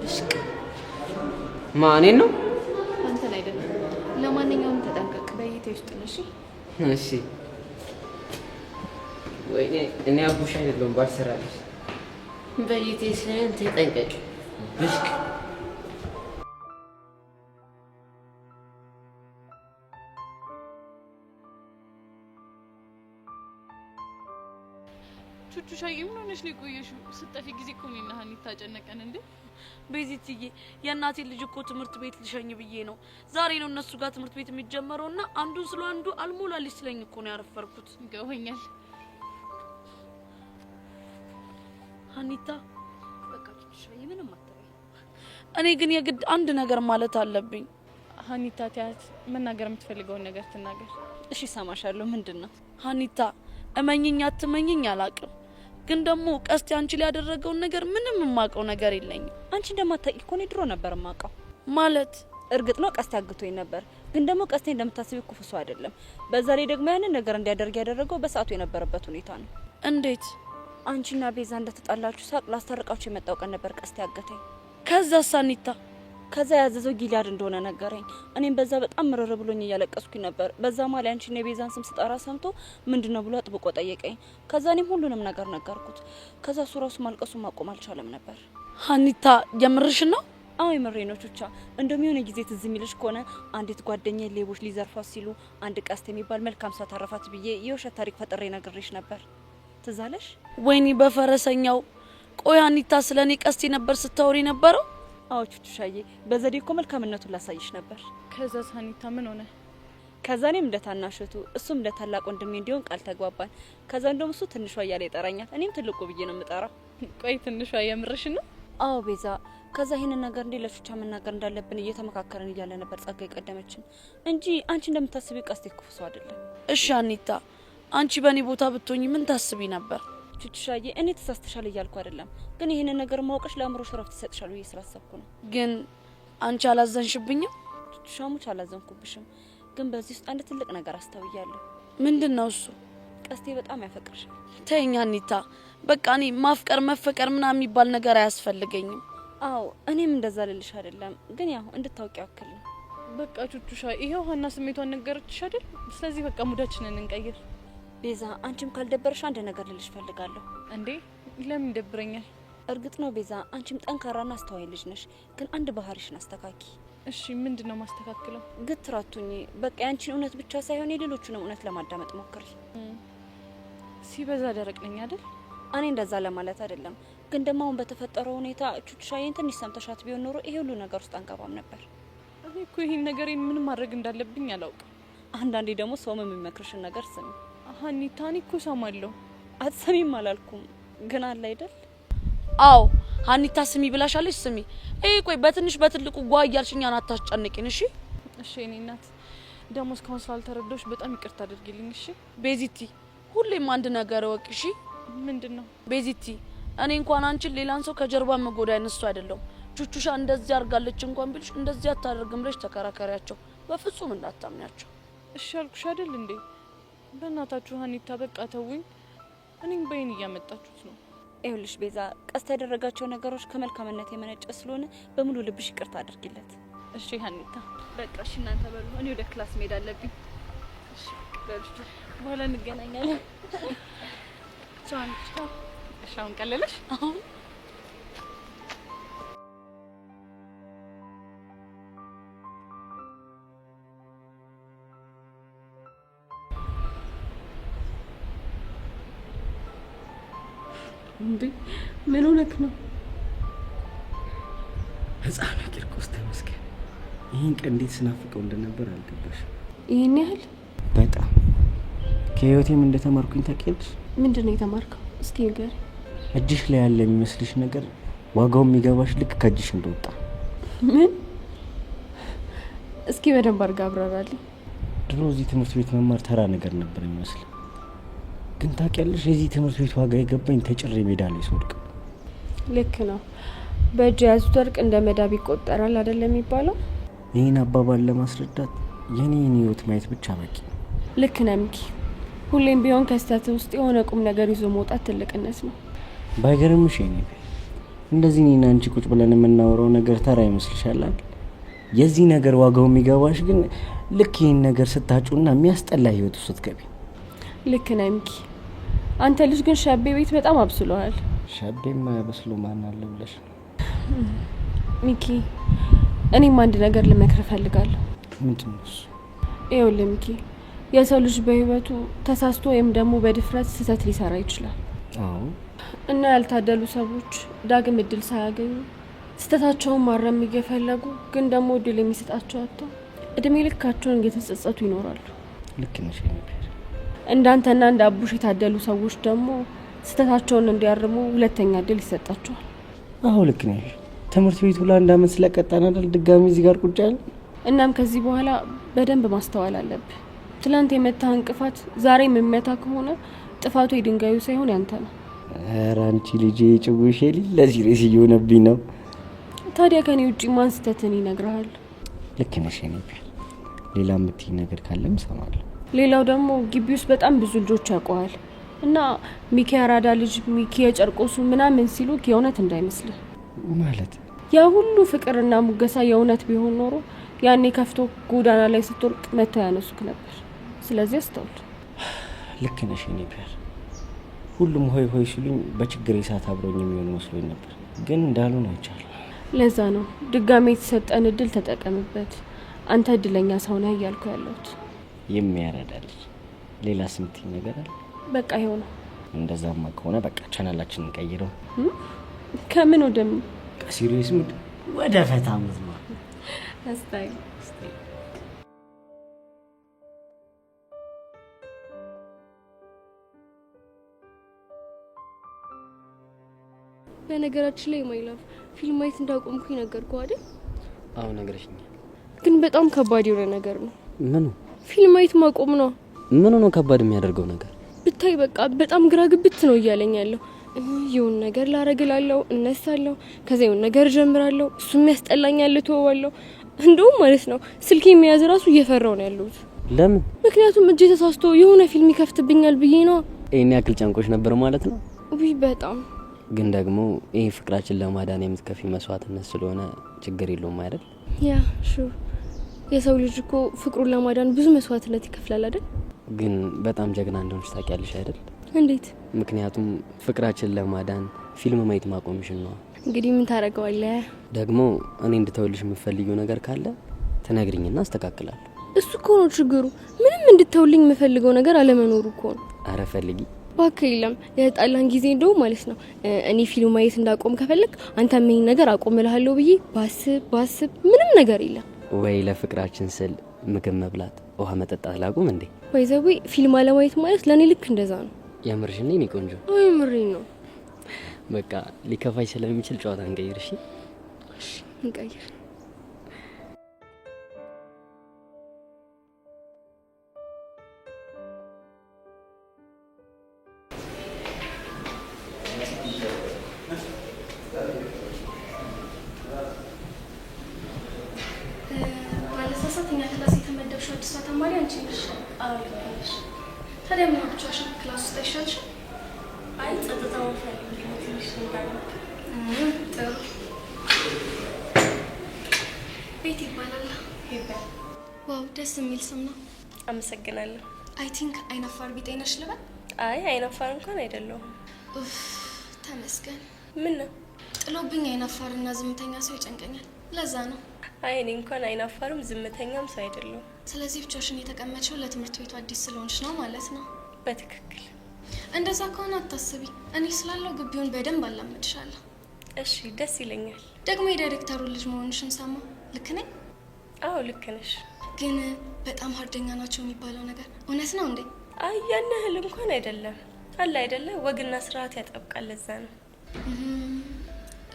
ብሽቅ ማኔን ነው? አንተን አይደለም። ለማንኛውም ተጠንቀቅ። በይቴ ውስጥ ነው። እሺ እሺ። ወይኔ እኔ አቡሻ አይደለም ባልሰራለሽ። በይቴ ስለምን ተጠንቀቅ ብሽቅ። ቹቹሻዬ ምን ሆነሽ ነው የቆየሽው? ስጠፊ ጊዜ እኮ እኔና ሀኒታ ጨነቀን እንዴ። ቤዚትዬ የእናቴ ልጅ እኮ ትምህርት ቤት ልሸኝ ብዬ ነው። ዛሬ ነው እነሱ ጋር ትምህርት ቤት የሚጀመረውና አንዱን ስለ አንዱ አልሞላልሽ ስለኝ እኮ ነው ያረፈርኩት። ገውኛል ሀኒታ። በቃ ቹቹሻዬ ምንም አትበይ። እኔ ግን የግድ አንድ ነገር ማለት አለብኝ። ሀኒታ ቲያት መናገር የምትፈልገውን ነገር ትናገር። እሺ ሰማሻለሁ። ምንድነው? ሀኒታ እመኝኝ አትመኝኝ አላቅም፣ ግን ደግሞ ቀስቴ አንቺ ላይ ያደረገውን ነገር ምንም የማውቀው ነገር የለኝም። አንቺ እንደማታውቂ እኮ እኔ ድሮ ነበር የማውቀው። ማለት እርግጥ ነው ቀስቴ አግቶኝ ነበር፣ ግን ደግሞ ቀስቴ እንደምታስቢው ክፉ ሰው አይደለም። በዛ ላይ ደግሞ ያንን ነገር እንዲያደርግ ያደረገው በሰዓቱ የነበረበት ሁኔታ ነው። እንዴት? አንቺና ቤዛ እንደተጣላችሁ ሳቅ ላስታርቃችሁ የመጣው ቀን ነበር ቀስቴ አገተኝ። ከዛ ሳኒታ ከዛ ያዘዘው ጊሊያድ እንደሆነ ነገረኝ። እኔም በዛ በጣም ምርር ብሎኝ እያለቀስኩኝ ነበር። በዛ ማለ አንቺና የቤዛን ስም ስጠራ ሰምቶ ምንድነው ብሎ አጥብቆ ጠየቀኝ። ከዛ እኔም ሁሉንም ነገር ነገርኩት። ከዛ እሱ ራሱ ማልቀሱን ማቆም አልቻለም ነበር። ሀኒታ የምርሽ ነው? አዎ የምሬ ነው ቹቻ። እንደውም የሆነ ጊዜ ትዝ የሚልሽ ከሆነ አንዲት ጓደኛዬ ሌቦች ሊዘርፏት ሲሉ አንድ ቀስት የሚባል መልካም ሰው ታረፋት ብዬ የውሸት ታሪክ ፈጥሬ ነግሬሽ ነበር። ትዝ አለሽ? ወይኔ በፈረሰኛው። ቆይ ሀኒታ ስለኔ ቀስቴ ነበር ስታወሪ ነበረው? አዎ ቹቹሻዬ፣ በዘዴ እኮ መልካምነቱን ላሳይሽ ነበር። ከዛ ሀኒታ ምን ሆነ? ከዛ እኔም እንደ ታናሽቱ እሱም እንደ ታላቅ ወንድሜ እንዲሆን ቃል ተግባባን። ከዛ እንደውም እሱ ትንሿ እያለ ይጠራኛል፣ እኔም ትልቁ ብዬ ነው የምጠራው። ቆይ ትንሿ የምርሽ ነው? አዎ ቤዛ። ከዛ ይሄንን ነገር እንዴ ለቹቻ መናገር እንዳለብን እየተመካከረን እያለ ነበር ጸጋ የቀደመችን እንጂ አንቺ እንደምታስቢው ቀስቴ ክፉ ሰው አይደለም። እሺ ሀኒታ፣ አንቺ በእኔ ቦታ ብትሆኚ ምን ታስቢ ነበር? ቹቹሻዬ፣ እኔ ተሳስተሻል እያልኩ አይደለም፣ ግን ይሄንን ነገር ማወቅሽ ለአእምሮሽ ረፍት ይሰጥሻል ብዬ ስላሰብኩ ነው። ግን አንቺ አላዘንሽብኝም? ቹቹሻሙች አላዘንኩብሽም፣ ግን በዚህ ውስጥ አንድ ትልቅ ነገር አስተውያለሁ። ምንድነው እሱ? ቀስቴ በጣም ያፈቅርሻል። ተይኝ ሀኒታ፣ በቃ እኔ ማፍቀር መፈቀር ምናምን የሚባል ነገር አያስፈልገኝም። አዎ እኔም እንደዛ ልልሽ አይደለም፣ ግን ያው እንድታውቂ ያክል ነው። በቃ ቹቹሻ፣ ይሄው ሀና ስሜቷን ነገረችሽ አይደል? ስለዚህ በቃ ሙዳችንን እንቀይር። ቤዛ፣ አንቺም ካልደበረሽ አንድ ነገር ልልሽ ፈልጋለሁ። እንዴ ለምን ይደብረኛል? እርግጥ ነው ቤዛ፣ አንቺም ጠንካራና አስተዋይ ልጅ ነሽ፣ ግን አንድ ባህሪሽን አስተካኪ። እሺ ምንድነው ማስተካክለው? ግትር አትሁኚ። በቃ ያንቺን እውነት ብቻ ሳይሆን የሌሎቹንም እውነት ለማዳመጥ ሞክሪ። ሲበዛ ደረቅ ነኝ አይደል? እኔ እንደዛ ለማለት አይደለም፣ ግን ደግሞ አሁን በተፈጠረው ሁኔታ ቹቹሻዬን ትንሽ ሰምተሻት ቢሆን ኖሮ ይሄ ሁሉ ነገር ውስጥ አንገባም ነበር። እኔ እኮ ይሄን ነገሬን ምን ማድረግ እንዳለብኝ አላውቅም። አንዳንዴ ደግሞ ሰውም የሚመክርሽን ነገር ስሚ። ሀኒታ፣ እኔ እኮ ሰማለሁ። አትሰሚም አላልኩም፣ ግን አለ አይደል? አዎ ሀኒታ ስሚ ብላሻለች። ስሚ። ቆይ በትንሽ በትልቁ ጓ እያልሽኝ አታስጨንቂን። እሺ እሺ። እኔ እናት ደግሞ እስካሁን ስላልተረዳሁሽ በጣም ይቅርታ አድርጊልኝ። እሺ ቤዚቲ፣ ሁሌም አንድ ነገር እወቂ እሺ። ምንድነው? ቤዚቲ፣ እኔ እንኳን አንቺን ሌላን ሰው ከጀርባ መጎዳ አይነሱ አይደለም። ቹቹሻ እንደዚህ አርጋለች እንኳን ቢልሽ እንደዚህ አታደርግም ብለሽ ተከራከሪያቸው። በፍጹም እንዳታምኛቸው። እሺ አልኩሽ አይደል እንዴ? በእናታችሁ ሀኒታ በቃ ተውኝ። እኔም በይን እያመጣችሁት ነው። ይኸውልሽ ቤዛ፣ ቀስት ያደረጋቸው ነገሮች ከመልካምነት የመነጨ ስለሆነ በሙሉ ልብሽ ይቅርታ አድርጊለት። እሺ ሀኒታ። በቃ እሺ እናንተ በሉ፣ እኔ ወደ ክላስ መሄድ አለብኝ። እሺ በሉ፣ በኋላ እንገናኛለን። ቻው። እሺ አሁን ቀለለሽ? አሁን እንዴ ምን ሆነክ ነው? ህፃኑ ቂርቆስ ተመስገን። ይህን ቀን እንዴት ስናፍቀው እንደነበር አልገባሽም? ይሄን ያህል በጣም ከህይወቴም እንደተማርኩኝ ታውቂያለሽ? ምንድን ነው የተማርከው? እስኪ ንገሪ። እጅሽ ላይ ያለ የሚመስልሽ ነገር ዋጋው የሚገባሽ ልክ ከእጅሽ እንደወጣ። ምን? እስኪ በደንብ አድርጋ አብራራልኝ። ድሮ እዚህ ትምህርት ቤት መማር ተራ ነገር ነበር የሚመስል። ግን ታውቂያለሽ የዚህ ትምህርት ቤት ዋጋ የገባኝ ተጭሬ ሜዳ ላይ ስወድቅ። ልክ ነው። በእጅ የያዙት ወርቅ እንደ መዳብ ይቆጠራል አይደለም የሚባለው? ይህን አባባል ለማስረዳት የኔን ህይወት ማየት ብቻ በቂ። ልክ ነህ ሚኪ። ሁሌም ቢሆን ከስተት ውስጥ የሆነ ቁም ነገር ይዞ መውጣት ትልቅነት ነው። ባይገርምሽ የኔ እንደዚህ እኔና አንቺ ቁጭ ብለን የምናወራው ነገር ተራ ይመስልሻል? የዚህ ነገር ዋጋው የሚገባሽ ግን ልክ ይህን ነገር ስታጩና የሚያስጠላ ህይወት ውስጥ ስትገቢ። ልክ ነህ ሚኪ። አንተ ልጅ ግን ሸቤ ቤት በጣም አብስለዋል። ሸቤማ ያበስሎ ማን አለ ብለሽ? ሚኪ እኔም አንድ ነገር ልመክር እፈልጋለሁ። ምንድን ነው እሱ? ይኸውልህ ሚኪ፣ የሰው ልጅ በህይወቱ ተሳስቶ ወይም ደግሞ በድፍረት ስህተት ሊሰራ ይችላል። አዎ። እና ያልታደሉ ሰዎች ዳግም እድል ሳያገኙ ስህተታቸውን ማረም እየፈለጉ ግን ደግሞ እድል የሚሰጣቸው አጥተው እድሜ ልካቸውን እየተጸጸቱ ይኖራሉ። ልክ ነሽ። እንዳንተና እንደ አቡሽ የታደሉ ሰዎች ደግሞ ስህተታቸውን እንዲያርሙ ሁለተኛ እድል ይሰጣቸዋል። አዎ ልክ ነሽ። ትምህርት ቤቱ ለአንድ አመት ስለቀጣን አይደል ድጋሚ እዚህ ጋር ቁጭ ያለ። እናም ከዚህ በኋላ በደንብ ማስተዋል አለብህ። ትላንት የመታህ እንቅፋት ዛሬ የሚመታ ከሆነ ጥፋቱ የድንጋዩ ሳይሆን ያንተ ነው። ኧረ አንቺ ልጅ ጭጉሽ ለዚህ ሬስ እየሆነብኝ ነው። ታዲያ ከኔ ውጪ ማን ስህተትን ይነግርሃል? ልክ ነሽ። ሌላ የምትይኝ ነገር ካለም እሰማለሁ። ሌላው ደግሞ ግቢ ውስጥ በጣም ብዙ ልጆች ያውቀዋል እና ሚኪ አራዳ ልጅ፣ ሚኪ የጨርቆሱ ምናምን ሲሉ የእውነት እንዳይመስልህ። ማለት ያ ሁሉ ፍቅርና ሙገሳ የእውነት ቢሆን ኖሮ ያኔ ከፍቶ ጎዳና ላይ ስትወርቅ መተው ያነሱክ ነበር። ስለዚህ አስተውል። ልክ ነሽ። ሁሉም ሆይ ሆይ ሲሉኝ በችግር ሰዓት አብሮኝ የሚሆን መስሎኝ ነበር፣ ግን እንዳልሆነ አይቻለሁ። ለዛ ነው ድጋሜ የተሰጠን እድል ተጠቀምበት። አንተ እድለኛ ሰው ነህ እያልኩ ያለሁት። የሚያረዳልሽ ሌላ ስምትኝ ነገር አለ? በቃ ይኸው ነው። እንደዛማ ከሆነ በቃ ቻናላችንን እንቀይረው። ከምን ወደ ምን? ከሲሪየስ ሙድ ወደ ፈታ መዝማ አስታይ። በነገራችን ላይ ማይላፍ ፊልም ማየት እንዳቆምኩኝ ነገርኩህ አይደል? አዎ ነግረሽኛል። ግን በጣም ከባድ የሆነ ነገር ነው። ምኑ? ፊልም ማየት ማቆም ነው። ምኑ ነው ከባድ የሚያደርገው ነገር? ብታይ በቃ በጣም ግራ ግብት ነው እያለኝ ያለው። ይሁን ነገር ላረግላለሁ፣ እነሳለሁ፣ ከዛ ይሁን ነገር ጀምራለሁ፣ እሱም ያስጠላኛል፣ ተወዋለሁ። እንደውም ማለት ነው ስልኬ የሚያዝ ራሱ እየፈራው ነው ያለሁት። ለምን? ምክንያቱም እጄ ተሳስቶ የሆነ ፊልም ይከፍትብኛል ብዬ ነው። ይሄን ያክል ጨንቆሽ ነበር ማለት ነው? ውይ በጣም ግን ደግሞ ይሄ ፍቅራችን ለማዳን የምትከፊ መስዋዕትነት ስለሆነ ችግር የለውም አይደል? ያ ሹ የሰው ልጅ እኮ ፍቅሩን ለማዳን ብዙ መስዋዕትነት ይከፍላል አይደል? ግን በጣም ጀግና እንደሆንሽ ታውቂያለሽ አይደል? እንዴት? ምክንያቱም ፍቅራችን ለማዳን ፊልም ማየት ማቆምሽን ነው። እንግዲህ ምን ታረጋዋለህ? ደግሞ እኔ እንድተውልሽ የምፈልጊው ነገር ካለ ትነግሪኝና አስተካክላለሁ። እሱ እኮ ነው ችግሩ። ምንም እንድተውልኝ የምፈልገው ነገር አለመኖሩ እኮ ነው። አረ ፈልጊ። ባክህ የለም የጣላን ጊዜ እንደው ማለት ነው እኔ ፊልም ማየት እንዳቆም ከፈለክ አንተ ምን ነገር አቆምልሃለሁ ብዬ ባስብ ምንም ነገር የለም። ወይ ለፍቅራችን ስል ምግብ መብላት፣ ውሃ መጠጣት ላቁም እንዴ? ወይ ዘዊ ፊልም አለማየት ማለት ለኔ ልክ እንደዛ ነው። የምርሽን ነው? ቆንጆ አይ ምሬን ነው። በቃ ሊከፋይ ስለሚችል ጨዋታ እንቀይር። እሺ እንቀይር። ባለሳሳተኛ ክላስ የተመደብሽው አዲሷ ተማሪ አንቺ ነሽ? አዎ ልሽ። ታዲያ ምን ብቻሽን ክላስ ውስጥ አይሻልሽ? አይ ጸጥታው ፈልግ ትንሽ እንዳለ። ጥሩ። ቤት ይባላል። ይባል። ዋው ደስ የሚል ስም ነው። አመሰግናለሁ። አይ ቲንክ አይናፋር ቢጤ ነሽ ልበል? አይ አይናፋር እንኳን አይደለሁም። ኡፍ ተመስገን። ምን ነው? ጥሎብኝ አይናፋርና ዝምተኛ ሰው ይጨንቀኛል። ለዛ ነው። አይ እኔ እንኳን አይናፋርም ዝምተኛም ሰው አይደለሁም። ስለዚህ ብቻሽን የተቀመጥሽው ለትምህርት ቤቱ አዲስ ስለሆንሽ ነው ማለት ነው? በትክክል። እንደዛ ከሆነ አታስቢ፣ እኔ ስላለው ግቢውን በደንብ አላምድሻለሁ። እሺ ደስ ይለኛል። ደግሞ የዳይሬክተሩ ልጅ መሆንሽን ሰማሁ። ልክ ነኝ? አዎ ልክ ነሽ። ግን በጣም ሀርደኛ ናቸው የሚባለው ነገር እውነት ነው እንዴ? አይ ያን ያህል እንኳን አይደለም። አለ አይደለ ወግና ስርዓት ያጠብቃል። ለዛ ነው።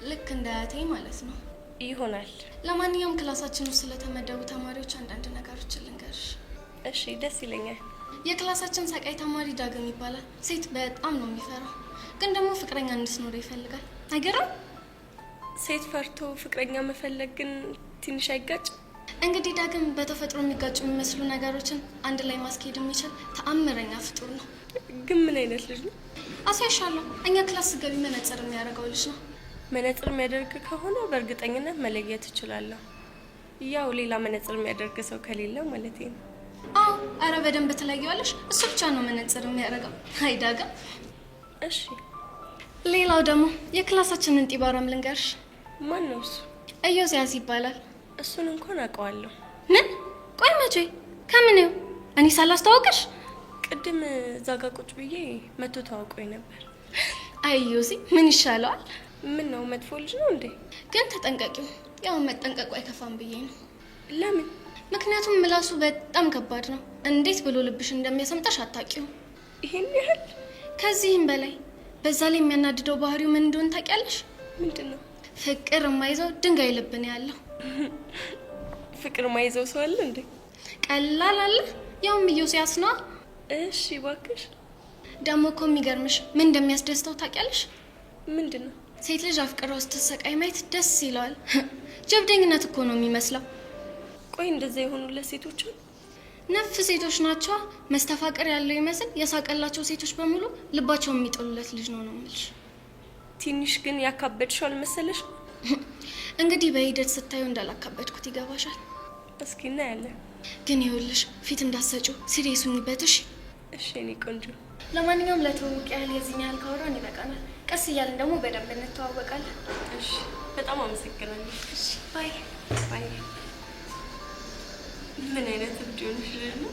ልክ እንደ አያቴ ማለት ነው። ይሆናል። ለማንኛውም ክላሳችን ውስጥ ስለተመደቡ ተማሪዎች አንዳንድ ነገሮችን ልንገርሽ። እሺ ደስ ይለኛል። የክላሳችን ሰቃይ ተማሪ ዳግም ይባላል። ሴት በጣም ነው የሚፈራው፣ ግን ደግሞ ፍቅረኛ እንድትኖር ይፈልጋል። አይገርም? ሴት ፈርቶ ፍቅረኛ መፈለግ ግን ትንሽ አይጋጭ? እንግዲህ ዳግም በተፈጥሮ የሚጋጩ የሚመስሉ ነገሮችን አንድ ላይ ማስኬድ የሚችል ተአምረኛ ፍጡር ነው። ግን ምን አይነት ልጅ ነው? አሳይሻለሁ። እኛ ክላስ ገቢ መነጽር የሚያደርገው ልጅ ነው። መነጽር የሚያደርግ ከሆነ በእርግጠኝነት መለየት እችላለሁ። ያው ሌላ መነጽር የሚያደርግ ሰው ከሌለ ማለት ነው። አዎ፣ አረ በደንብ ትለየዋለሽ። እሱ ብቻ ነው መነጽር የሚያደርገው። አይ ዳግም። እሺ፣ ሌላው ደግሞ የክላሳችንን ጢባራም ልንገርሽ። ማን ነው እሱ? ኢዮስያስ ይባላል። እሱን እንኳን አውቀዋለሁ። ምን? ቆይ መቼ? ከምኔው? እኔ ሳላስተዋውቅሽ? ቅድም እዛ ጋ ቁጭ ብዬ መቶ ተዋውቆኝ ነበር። አይ ዮሲ ምን ይሻለዋል? ምን ነው መጥፎ ልጅ ነው እንዴ? ግን ተጠንቀቂው። ያው መጠንቀቁ አይከፋም ብዬ ነው። ለምን? ምክንያቱም ምላሱ በጣም ከባድ ነው። እንዴት ብሎ ልብሽ እንደሚያሰምጣሽ አታውቂው። ይሄን ያህል? ከዚህም በላይ። በዛ ላይ የሚያናድደው ባህሪው ምን እንደሆነ ታውቂያለሽ? ምንድነው? ፍቅር የማይዘው ድንጋይ ልብ ነው ያለው። ፍቅር የማይዘው ሰው አለ እንዴ? ቀላል አለ። ያውም ኢዮስያስ ነው። እሺ እባክሽ። ደግሞ እኮ የሚገርምሽ ምን እንደሚያስደስተው ታውቂያለሽ? ምንድነው? ሴት ልጅ አፍቅራው ስትሰቃይ ማየት ደስ ይለዋል። ጀብደኝነት እኮ ነው የሚመስለው። ቆይ እንደዛ የሆኑለት ሴቶች ነፍ ሴቶች ናቸው። መስተፋቅር ያለው ይመስል የሳቀላቸው ሴቶች በሙሉ ልባቸው የሚጥሉለት ልጅ ነው የምልሽ። ትንሽ ግን ያካበድሻል መሰለሽ? እንግዲህ በሂደት ስታዩ እንዳላካበድኩት ይገባሻል። እስኪ እናያለን። ግን ይኸውልሽ ፊት እንዳሰጪው ሲሪየሱን ይበትሽ። እሺ እኔ ቆንጆ። ለማንኛውም ለተውውቅ ያህል የዚህን ያህል ካወራን ይበቃናል። ቀስ እያልን ደግሞ በደንብ እንተዋወቃለን። እሺ በጣም አመሰግናለሁ። እሺ ባይ ባይ። ምን አይነት እብድ ሆነሽ ነው?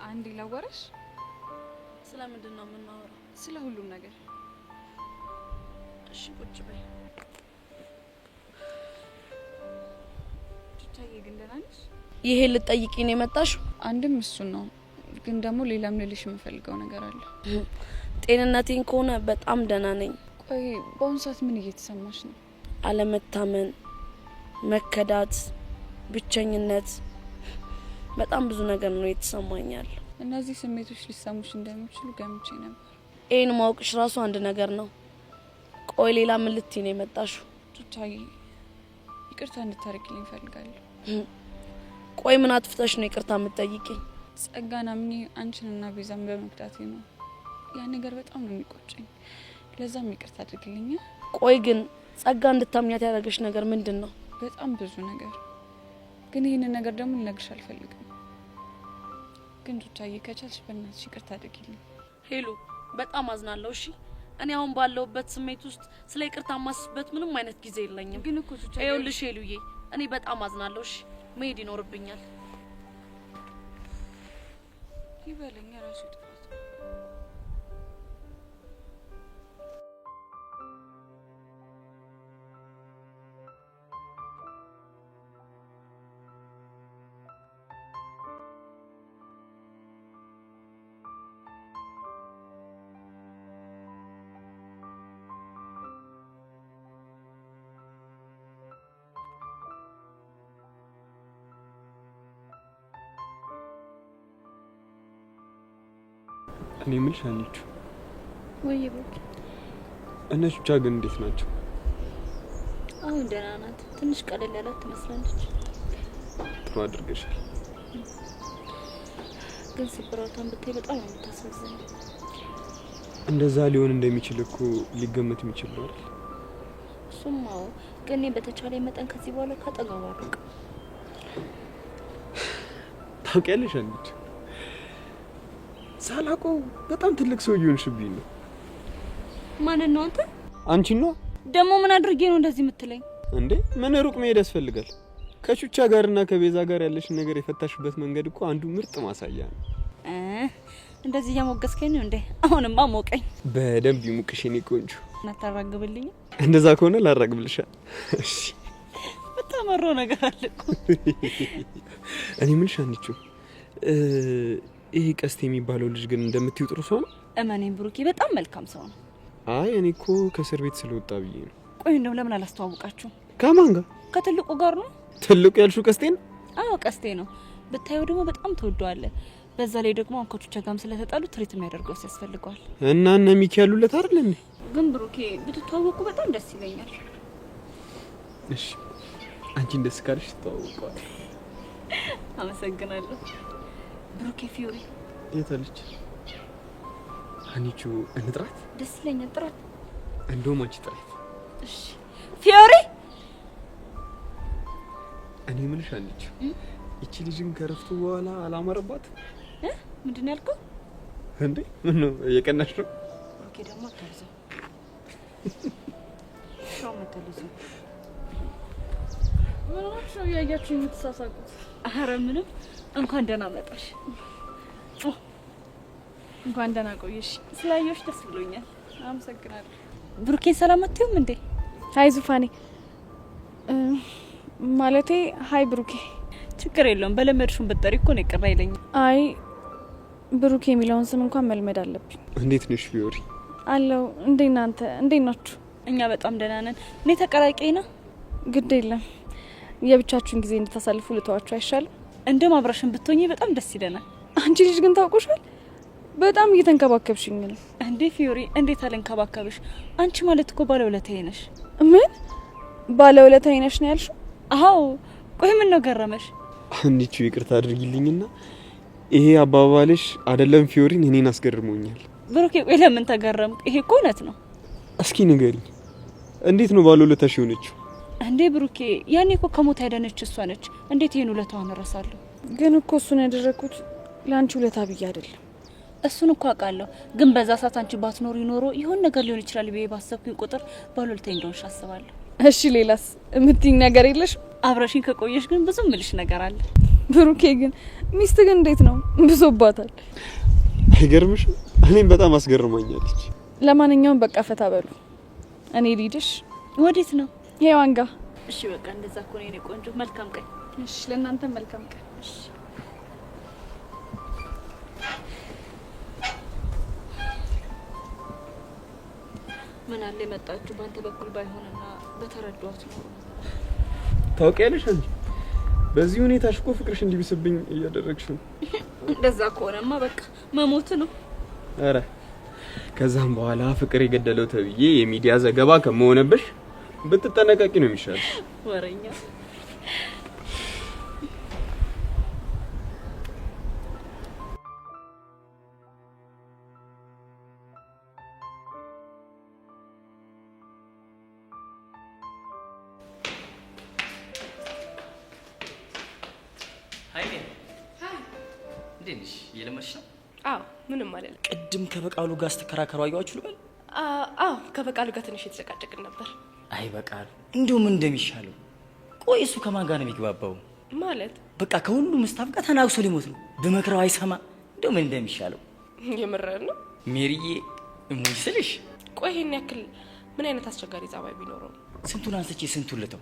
አንድ ላወራሽ። ስለምንድን ነው የምናወራው? ስለ ሁሉም ነገር። እሺ ቁጭ በይ። ቱታዬ ግን ደህና ነሽ? ይሄ ልትጠይቂኝ የመጣሽው? አንድም እሱን ነው፣ ግን ደግሞ ሌላም ልልሽ የምፈልገው ነገር አለ። ጤንነቴን ከሆነ በጣም ደህና ነኝ። ቆይ በአሁኑ ሰዓት ምን እየተሰማሽ ነው? አለመታመን፣ መከዳት፣ ብቸኝነት፣ በጣም ብዙ ነገር ነው የተሰማኛል። እነዚህ ስሜቶች ሊሰሙሽ እንደሚችሉ ገምቼ ነበር። ይሄን ማወቅሽ ራሱ አንድ ነገር ነው። ቆይ ሌላ ምን ልትይ ነው የመጣሽው? ቱታዬ ይቅርታ እንድታረግልኝ እፈልጋለሁ። ቆይ ምን አጥፍተሽ ነው ይቅርታ የምትጠይቂኝ? ጸጋን አምኜ አንቺንና ቤዛን በመክዳቴ ነው። ያ ነገር በጣም ነው የሚቆጨኝ። ለዛም ይቅርታ አድርግልኝ። ቆይ ግን ጸጋ እንድታምኛት ያደረገሽ ነገር ምንድን ነው? በጣም ብዙ ነገር፣ ግን ይህንን ነገር ደግሞ ልነግርሽ አልፈልግም። ግን ቱታዬ ከቻልሽ በእናትሽ ይቅርታ አድርጊልኝ። ሄሉ በጣም አዝናለሁ። እሺ እኔ አሁን ባለሁበት ስሜት ውስጥ ስለ ይቅርታ ማስበት ምንም አይነት ጊዜ የለኝም። ግን እኮ ቱታዬ ይኸውልሽ ሄሉዬ እኔ በጣም አዝናለሁ። እሺ መሄድ ይኖርብኛል። ይበለኝ ራሱ ጥፋት። እኔ የምልሽ አንቺ ወይ ቦክ እነሱ ብቻ ግን እንዴት ናቸው? አሁን ደህና ናት። ትንሽ ቀለል ያላት ትመስላለች። ጥሩ አድርገሻል። ግን ስብራቷን ብታይ በጣም ነው የምታሳዝነው። እንደዛ ሊሆን እንደሚችል እኮ ሊገመት የሚችል ነው አይደል? እሱማው ግን እኔ በተቻለ መጠን ከዚህ በኋላ ካጠገቧ አልቅ። ታውቂያለሽ አንቺ ሳላውቀው በጣም ትልቅ ሰው እየሆንሽብኝ ነው። ማንን ነው አንተ? አንቺን ነው። ደግሞ ምን አድርጌ ነው እንደዚህ የምትለኝ? እንዴ ምን ሩቅ መሄድ ያስፈልጋል? ከቹቻ ጋርና ከቤዛ ጋር ያለሽን ነገር የፈታሽበት መንገድ እኮ አንዱ ምርጥ ማሳያ ነው። እንደዚህ እያሞገስከኝ ነው እንዴ? አሁንማ ሞቀኝ። በደንብ ይሙቅሽ የኔ ቆንጆ። እናታራግብልኝ። እንደዛ ከሆነ ላራግብልሻል። እሺ በተመሮ ነገር አለ እኮ። እኔ ምን ሻንቹ ይሄ ቀስት የሚባለው ልጅ ግን እንደምትይው ጥሩ ሰው ነው? እመኔን ብሩኬ በጣም መልካም ሰው ነው። አይ እኔ እኮ ከእስር ቤት ስለወጣ ብዬ ነው። ቆይ እንደው ለምን አላስተዋውቃችሁ? ከማን ጋር? ከትልቁ ጋር ነው። ትልቁ ያልሽው ቀስቴ ነው? አዎ ቀስቴ ነው። ብታየው ደግሞ በጣም ተወዷል። በዛ ላይ ደግሞ አንኮቹ ጋርም ስለተጣሉ ትሪት የሚያደርገው ያስፈልገዋል። እና እነ ሚኪ ያሉለት አይደል እንዴ? ግን ብሩኬ ብትተዋወቁ በጣም ደስ ይለኛል። እሺ አንቺን ደስ ካልሽ ተዋወቀዋል። አመሰግናለሁ። ብሩኬ ፊዮሪ የታለች? አንቺ እንጥራት? ደስ ይለኛል። ጥራት። እንደውም አንቺ ጥራት። እሺ ፊዮሪ እኔ ምንሽ አንቺ እቺ ልጅን ከረፍቱ በኋላ አላማረባት? ምንድን ያልከው እንዴ? ምን ነው የቀናሽ ነው? ኦኬ ደግሞ አታልዘው። ሻው መተልዘው። ምን ነው ያያችሁ የምትሳሳቁት? ኧረ ምንም። እንኳን ደህና መጣሽ። እንኳን ደህና ቆየሽ። ስላየሽ ደስ ብሎኛል። አመሰግናለሁ። ብሩኬን ሰላም አትይውም እንዴ? ሀይ ዙፋኔ ማለቴ ሀይ ብሩኬ። ችግር የለውም። በለመድሽውን ብትጠሪ እኮ ነው ይቅር አይለኝም። አይ ብሩኬ የሚለውን ስም እንኳን መልመድ አለብኝ። እንዴት ነሽ ፊዮሪ? አለው። እናንተ እንዴት ናችሁ? እኛ በጣም ደህና ነን። እኔ ተቀላቀይና ግድ የለም የብቻችሁን ጊዜ እንድታሳልፉ ልተዋችሁ አይሻልም? እንደም አብራሽን ብትሆኚ በጣም ደስ ይለናል። አንቺ ልጅ ግን ታውቁሻል፣ በጣም እየተንከባከብሽኝ ነው። እንዴ ፊዮሪ እንዴት አልንከባከብሽ? አንቺ ማለት እኮ ባለውለታዬ ነሽ። ምን ባለውለታዬ ነሽ ነው ያልሽው? አዎ። ቆይ ምን ነው ገረመሽ? አንቺ ይቅርታ አድርጊልኝና ይሄ አባባልሽ አይደለም ፊዮሪን እኔን አስገርሞኛል። ብሩኬ ቆይ ለምን ተገረምክ? ይሄ እኮ እውነት ነው። እስኪ ንገሪኝ፣ እንዴት ነው ባለውለታሽ የሆነችው? እንዴ ብሩኬ ያኔ እኮ ከሞት ያዳነች እሷ ነች። እንዴት ይሄን ውለታውን እረሳለሁ? ግን እኮ እሱን ያደረኩት ለአንቺ ውለታ ብዬ አይደለም። እሱን እኮ አውቃለሁ። ግን በዛ ሰዓት አንቺ ባትኖሪ ኖሮ ይሆን ነገር ሊሆን ይችላል ብዬ ባሰብኩኝ ቁጥር ባለውለታዬ እንደሆንሽ አስባለሁ። እሺ ሌላስ የምትይኝ ነገር የለሽ? አብረሽኝ ከቆየሽ ግን ብዙ ምልሽ ነገር አለ። ብሩኬ ግን ሚስት ግን እንዴት ነው? ብሶባታል። አይገርምሽ? እኔም በጣም አስገርማኛለች። ለማንኛውም በቃ ፈታ በሉ። እኔ ልሂድሽ። ወዴት ነው? ሄዋን ጋር። እሺ በቃ እንደዛ እኮ ነው የኔ ቆንጆ። መልካም ቀን። እሺ ለእናንተም መልካም ቀን። እሺ ምን አለ የመጣችሁ ባንተ በኩል ባይሆንና በተረዷት ነው። ታውቂያለሽ አንቺ በዚህ ሁኔታሽ እኮ ፍቅርሽ እንዲብስብኝ እያደረግሽ ነው። እንደዛ ከሆነማ በቃ መሞት ነው። አረ ከዛም በኋላ ፍቅር የገደለው ተብዬ የሚዲያ ዘገባ ከመሆነብሽ ብትጠነቀቂ ነው የሚሻለው። ወሬኛ እንዴሽ እየለመድሽ ነው? አዎ ምንም አይደለም። ቅድም ከበቃሉ ጋር ስትከራከሩ አያችሁ ልበል? አዎ ከበቃሉ ጋር ትንሽ የተጨቃጨቅን ነበር። አይ በቃሉ እንደው ምን እንደሚሻለው። ቆይ እሱ ከማን ጋር ነው የሚግባባው? ማለት በቃ ከሁሉም ስታፍ ጋር ተናግሶ ሊሞት ነው። በመክረው አይሰማ። እንደው ምን እንደሚሻለው የምረር ነው ሜሪዬ እሙይ ስልሽ። ቆይ ይሄን ያክል ምን አይነት አስቸጋሪ ጸባይ ቢኖረው ነው? ስንቱን አንስቼ ስንቱን ልተው?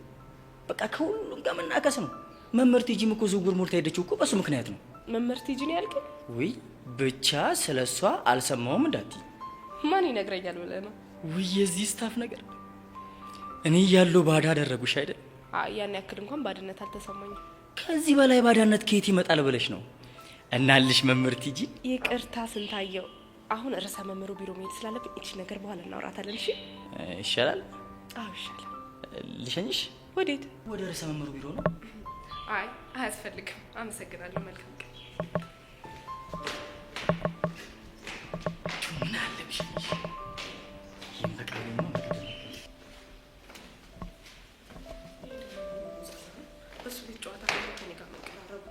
በቃ ከሁሉም ጋር መናከስ ነው። መምህርት ጂም እኮ ዝውውር ሞልታ ሄደችው እኮ በሱ ምክንያት ነው። መምህርት ጂን ያልከኝ? ውይ ብቻ ስለሷ አልሰማውም እንዳትይ። ማን ይነግረኛል ብለህ ነው? ውይ የዚህ ስታፍ ነገር እኔ ያለው ባዳ አደረጉሽ አይደል? ያን ያክል እንኳን ባድነት አልተሰማኝም። ከዚህ በላይ ባዳነት ከየት ይመጣል ብለሽ ነው? እናልሽ መምህርት ጂ። ይቅርታ ስንታየው፣ አሁን ርዕሰ መምህሩ ቢሮ መሄድ ስላለብኝ እቺ ነገር በኋላ እናወራታለን። እሺ ይሻላል? አዎ ይሻላል። ልሸኝሽ? ወዴት? ወደ ርዕሰ መምህሩ ቢሮ ነው። አይ አያስፈልግም። አመሰግናለሁ። መልካም ቀን። ምን አለብሽ? ይንበቃኝ ነው እሱ ልጅ ጨዋታ ከኔ ጋር መቀራረቡ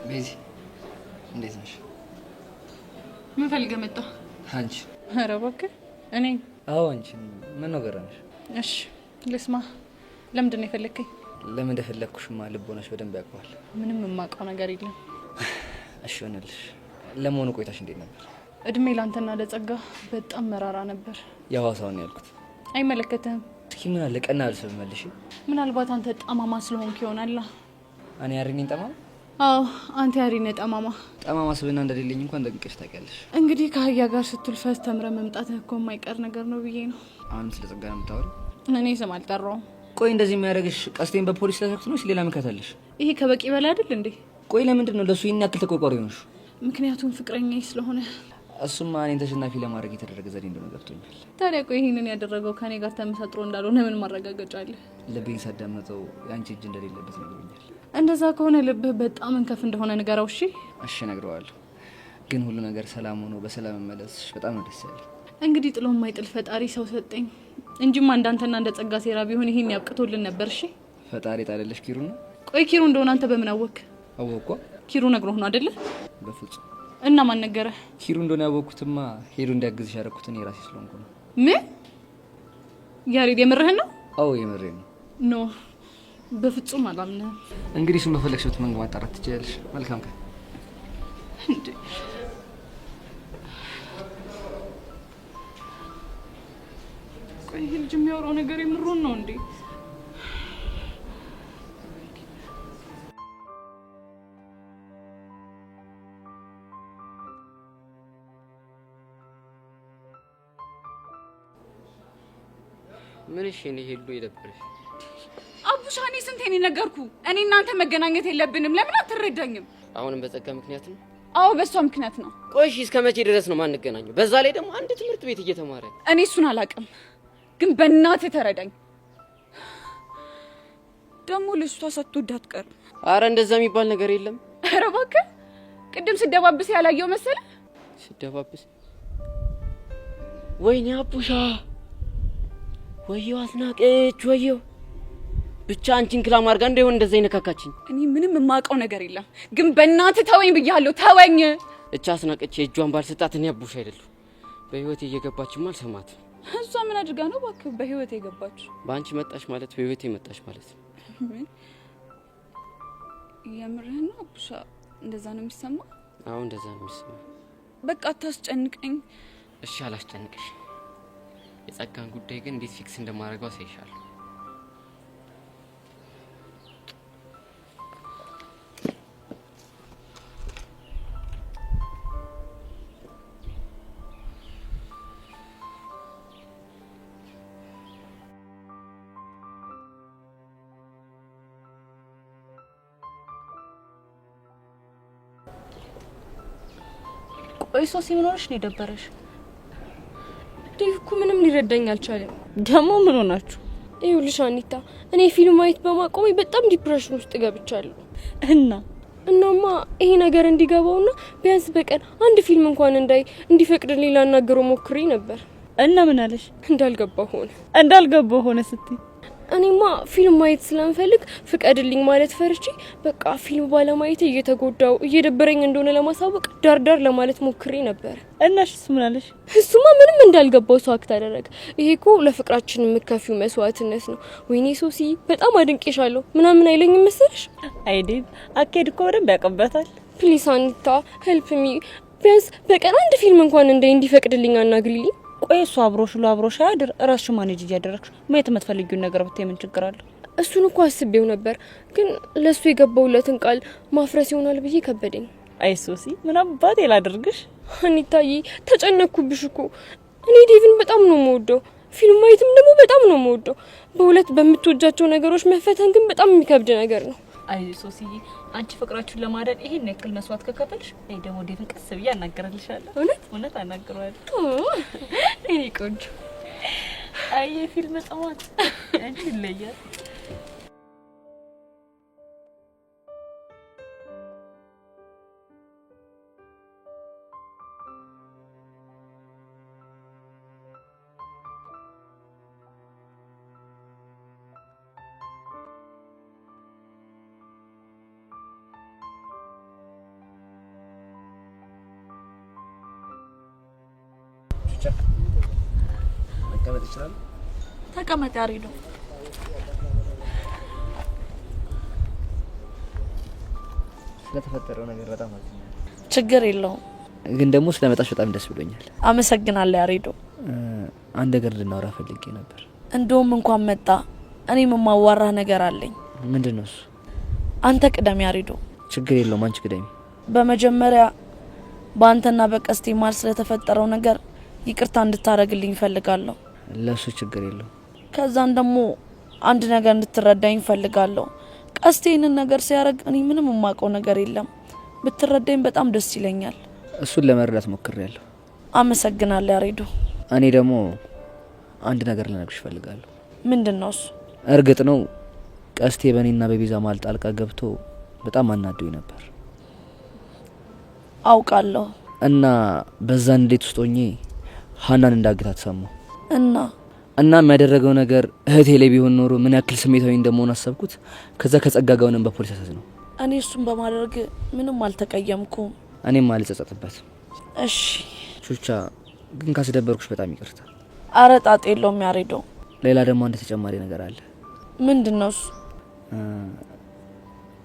ቤዚ እንዴት ነሽ? ምን ፈልገህ መጣ? አንቺ? ኧረ እባክህ እኔ? አዎ አንቺ። ምን ነው ገረመሽ? እሺ ልስማ። ለምንድን ነው የፈለግከኝ? ለምን እንደፈለኩሽማ ልቦናሽ በደንብ ያውቀዋል። ምንም የማውቀው ነገር የለም። እሺ ሆነልሽ። ለመሆኑ ቆይታሽ እንዴት ነበር? እድሜ ላንተና ለጸጋ በጣም መራራ ነበር። የሐዋሳውን ነው ያልኩት። አይመለከትህም። እስኪ ምን አለ ቀና ብለሽ መልሽ። ምናልባት አንተ ጠማማ ስለሆንክ ይሆናል። እኔ ያሪኔን ጠማማ? አዎ አንተ ያሪኔ ጠማማ። ጠማማ ስብና እንደሌለኝ እንኳን ጠንቅቀሽ ታውቂያለሽ። እንግዲህ ከአህያ ጋር ስትልፈስ ተምረህ መምጣትህ እኮ የማይቀር ነገር ነው ብዬ ነው። አሁንም ስለ ጸጋ ነው የምታወሪው? እኔ ስም አልጠራውም። ቆይ እንደዚህ የሚያደርግሽ ቀስቴን በፖሊስ ለተክቶ ነው ሌላ ምከታለሽ? ይሄ ከበቂ በላይ አይደል እንዴ? ቆይ ለምንድን ነው ለሱ ይሄን ያክል ተቆርቋሪ ሆነሽ? ምክንያቱም ፍቅረኛዬ ስለሆነ። እሱማ እኔን ተሸናፊ ለማድረግ የተደረገ ዘዴ እንደሆነ ገብቶኛል። ታዲያ ቆይ ይሄንን ያደረገው ከኔ ጋር ተመሳጥሮ እንዳልሆነ ምን ማረጋገጫ አለ? ልቤን ሳዳመጠው ያንቺ እጅ እንደሌለበት ነግሮኛል። እንደዛ ከሆነ ልብህ በጣም እንከፍ እንደሆነ ንገረው። እሺ እሺ እነግረዋለሁ። ግን ሁሉ ነገር ሰላም ሆኖ በሰላም መመለስሽ በጣም ነው ደስ ያለኝ። እንግዲህ ጥሎ የማይጥል ፈጣሪ ሰው ሰጠኝ እንጂማ እንዳንተና እንደ ጸጋ ሴራ ቢሆን ይሄን ያብቅቶልን ነበር። እሺ ፈጣሪ ጣለልሽ ኪሩ ነው? ቆይ ኪሩ እንደሆነ አንተ በምን አወቅ? አወቅኳ። ኪሩ ነግሮህ ነው አይደለ? በፍጹም። እና ማን ነገረ? ኪሩ እንደሆነ ያወቅኩትማ ሄዱ እንዲያግዝሽ ያደረኩት እኔ ራሴ ስለሆንኩ ነው። ምን? ያሬድ የምርህን ነው? አዎ የምሬን ነው። ኖ በፍጹም አላምነህም። እንግዲህ እሱን በፈለግሽው መንገድ ማጣራት ትችያለሽ። መልካም ቀን። እንዴ ቆይ ይሄ ልጅ የሚያወራው ነገር የምሩን ነው እንዴ? ምን እሺ እኔ ሄሉ ይደብርሽ? አቡሻኔ ስንቴን ነገርኩ። እኔ እናንተ መገናኘት የለብንም። ለምን አትረዳኝም? አሁንም በጸጋ ምክንያት ነው? አዎ በሷ ምክንያት ነው። ቆይሽ እስከ መቼ ድረስ ነው ማንገናኘው? በዛ ላይ ደግሞ አንድ ትምህርት ቤት እየተማረ። እኔ እሱን አላውቅም፣ ግን በእናትህ ተረዳኝ። ደግሞ ልጅቷ ሳትወድ አትቀርም። አረ እንደዛ የሚባል ነገር የለም። አረ እባክህ ቅድም ስደባብስ ያላየው መሰለ? ስደባብስ? ወይኔ አቡሻ፣ ወየው አስናቀች፣ ወየው ብቻ አንቺን ክላም አድርጋ እንደሆነ እንደዛ ይነካካችኝ። እኔ ምንም የማውቀው ነገር የለም፣ ግን በእናትህ ተወኝ ብያለሁ። ተወኝ። እቻ አስናቀች የእጇን ባልሰጣት እኔ አቡሻ አይደለሁ። በህይወቴ እየገባችም አልሰማት። እሷ ምን አድርጋ ነው እባክህ በህይወቴ የገባች? በአንቺ መጣሽ ማለት በህይወቴ መጣሽ ማለት ነው። የምርህን ነው አቡሻ? እንደዛ ነው የሚሰማ? አዎ እንደዛ ነው የሚሰማ። በቃ አታስጨንቀኝ። እሺ አላስጨንቅሽ። የጸጋን ጉዳይ ግን እንዴት ፊክስ እንደማደርገው አሳይሻለሁ። ቆይ ሶሲ ምን ሆነሽ ነው የደበረሽ? ዴቭ እኮ ምንም ሊረዳኝ አልቻለም። ደግሞ ምን ሆናችሁ? ይኸውልሽ አኒታ፣ እኔ ፊልም ማየት በማቆሜ በጣም ዲፕሬሽን ውስጥ ገብቻለሁ። እናማ ይሄ ነገር እንዲገባውና ቢያንስ በቀን አንድ ፊልም እንኳን እንዲፈቅድልኝ ላናገረው ሞክሬ ነበር። እና ምን አለሽ? እንዳልገባው ሆነ ስትይ እኔማ ፊልም ማየት ስለምፈልግ ፍቀድልኝ ማለት ፈርቼ በቃ ፊልም ባለማየት እየተጎዳው እየደበረኝ እንደሆነ ለማሳወቅ ዳርዳር ለማለት ሞክሬ ነበር። እናሽ እሱ ምን አለሽ? እሱማ ምንም እንዳልገባው ሰው አክት አደረገ። ይሄ እኮ ለፍቅራችን የምከፊው መስዋዕትነት ነው። ወይኔ ሶሲ በጣም አድንቄሻለሁ ምናምን አይለኝም መሰለሽ? አይዴም አኬድ እኮ በደንብ ያውቅበታል። ፕሊስ አኒታ ሄልፕ ሚ፣ ቢያንስ በቀን አንድ ፊልም እንኳን እንዲፈቅድልኝ አናግሪልኝ። ቆይ እሱ አብሮሽ ያድር ራስሽ ማኔጅ እያደረግሽ ማየት የምትፈልጊውን ነገር ብታይ ምን ችግር አለ? እሱን እኮ አስቤው ነበር፣ ግን ለሱ የገባውለትን ቃል ማፍረስ ይሆናል ብዬ ከበደኝ። አይ ሶሲ ምን አባቴ ላድርግሽ? አኒታዬ ተጨነኩብሽ እኮ። እኔ ዴቭን በጣም ነው የምወደው፣ ፊልም ማየትም ደግሞ በጣም ነው የምወደው። በሁለት በምትወጃቸው ነገሮች መፈተን ግን በጣም የሚከብድ ነገር ነው። አይ ሶሲ አንቺ ፍቅራችሁን ለማዳን ይሄን ያክል መስዋዕት ከከፈልሽ እኔ ደግሞ ዴቭን ቀስ ብዬ አናገራልሻለሁ። እውነት አናገራለሁ። እኔ ቆንጆ አይ ፊልም ጸዋት አንቺ ይለያል። መቀመጥ ይችላል? ተቀመጥ ያሬዶ። ስለተፈጠረው ነገር በጣም አዝኛለሁ። ችግር የለውም። ግን ደግሞ ስለመጣሽ በጣም ደስ ብሎኛል። አመሰግናለሁ ያሬዶ። አንድ ነገር ልናወራ ፈልጌ ነበር። እንደውም እንኳን መጣ። እኔም የማዋራህ ነገር አለኝ። ምንድነው እሱ? አንተ ቅደም ያሬዶ። ችግር የለውም አንቺ ቅደሚ። በመጀመሪያ በአንተና በቀስቴ ማል ስለተፈጠረው ነገር ይቅርታ እንድታረግልኝ ፈልጋለሁ። ለሱ ችግር የለውም። ከዛን ደግሞ አንድ ነገር እንድትረዳኝ ፈልጋለሁ። ቀስቴ ይህንን ነገር ሲያረግ እኔ ምንም የማውቀው ነገር የለም። ብትረዳኝ በጣም ደስ ይለኛል። እሱን ለመረዳት ሞክሬያለሁ። አመሰግናለሁ ያሬዶ። እኔ ደግሞ አንድ ነገር ልነግርሽ ፈልጋለሁ። ምንድነው እሱ? እርግጥ ነው ቀስቴ በእኔና በቤዛ ማል ጣልቃ ገብቶ በጣም አናዶኝ ነበር። አውቃለሁ። እና በዛ እንዴት ውስጥ ሆኜ ሀናን እንዳግታት ሰማሁ። እና የሚያደረገው ነገር እህቴ ላይ ቢሆን ኖሮ ምን ያክል ስሜታዊ እንደመሆን አሰብኩት። ከዛ ከጸጋ ጋርም በፖሊስ አሳዝነው። እኔ እሱን በማድረግ ምንም አልተቀየምኩም። እኔም አልጸጸትበት። እሺ ቹቻ፣ ግን ካስደበርኩሽ በጣም ይቅርታ። አረ ጣጣ የለውም ያሬዶ። ሌላ ደግሞ አንድ ተጨማሪ ነገር አለ። ምንድነው እሱ?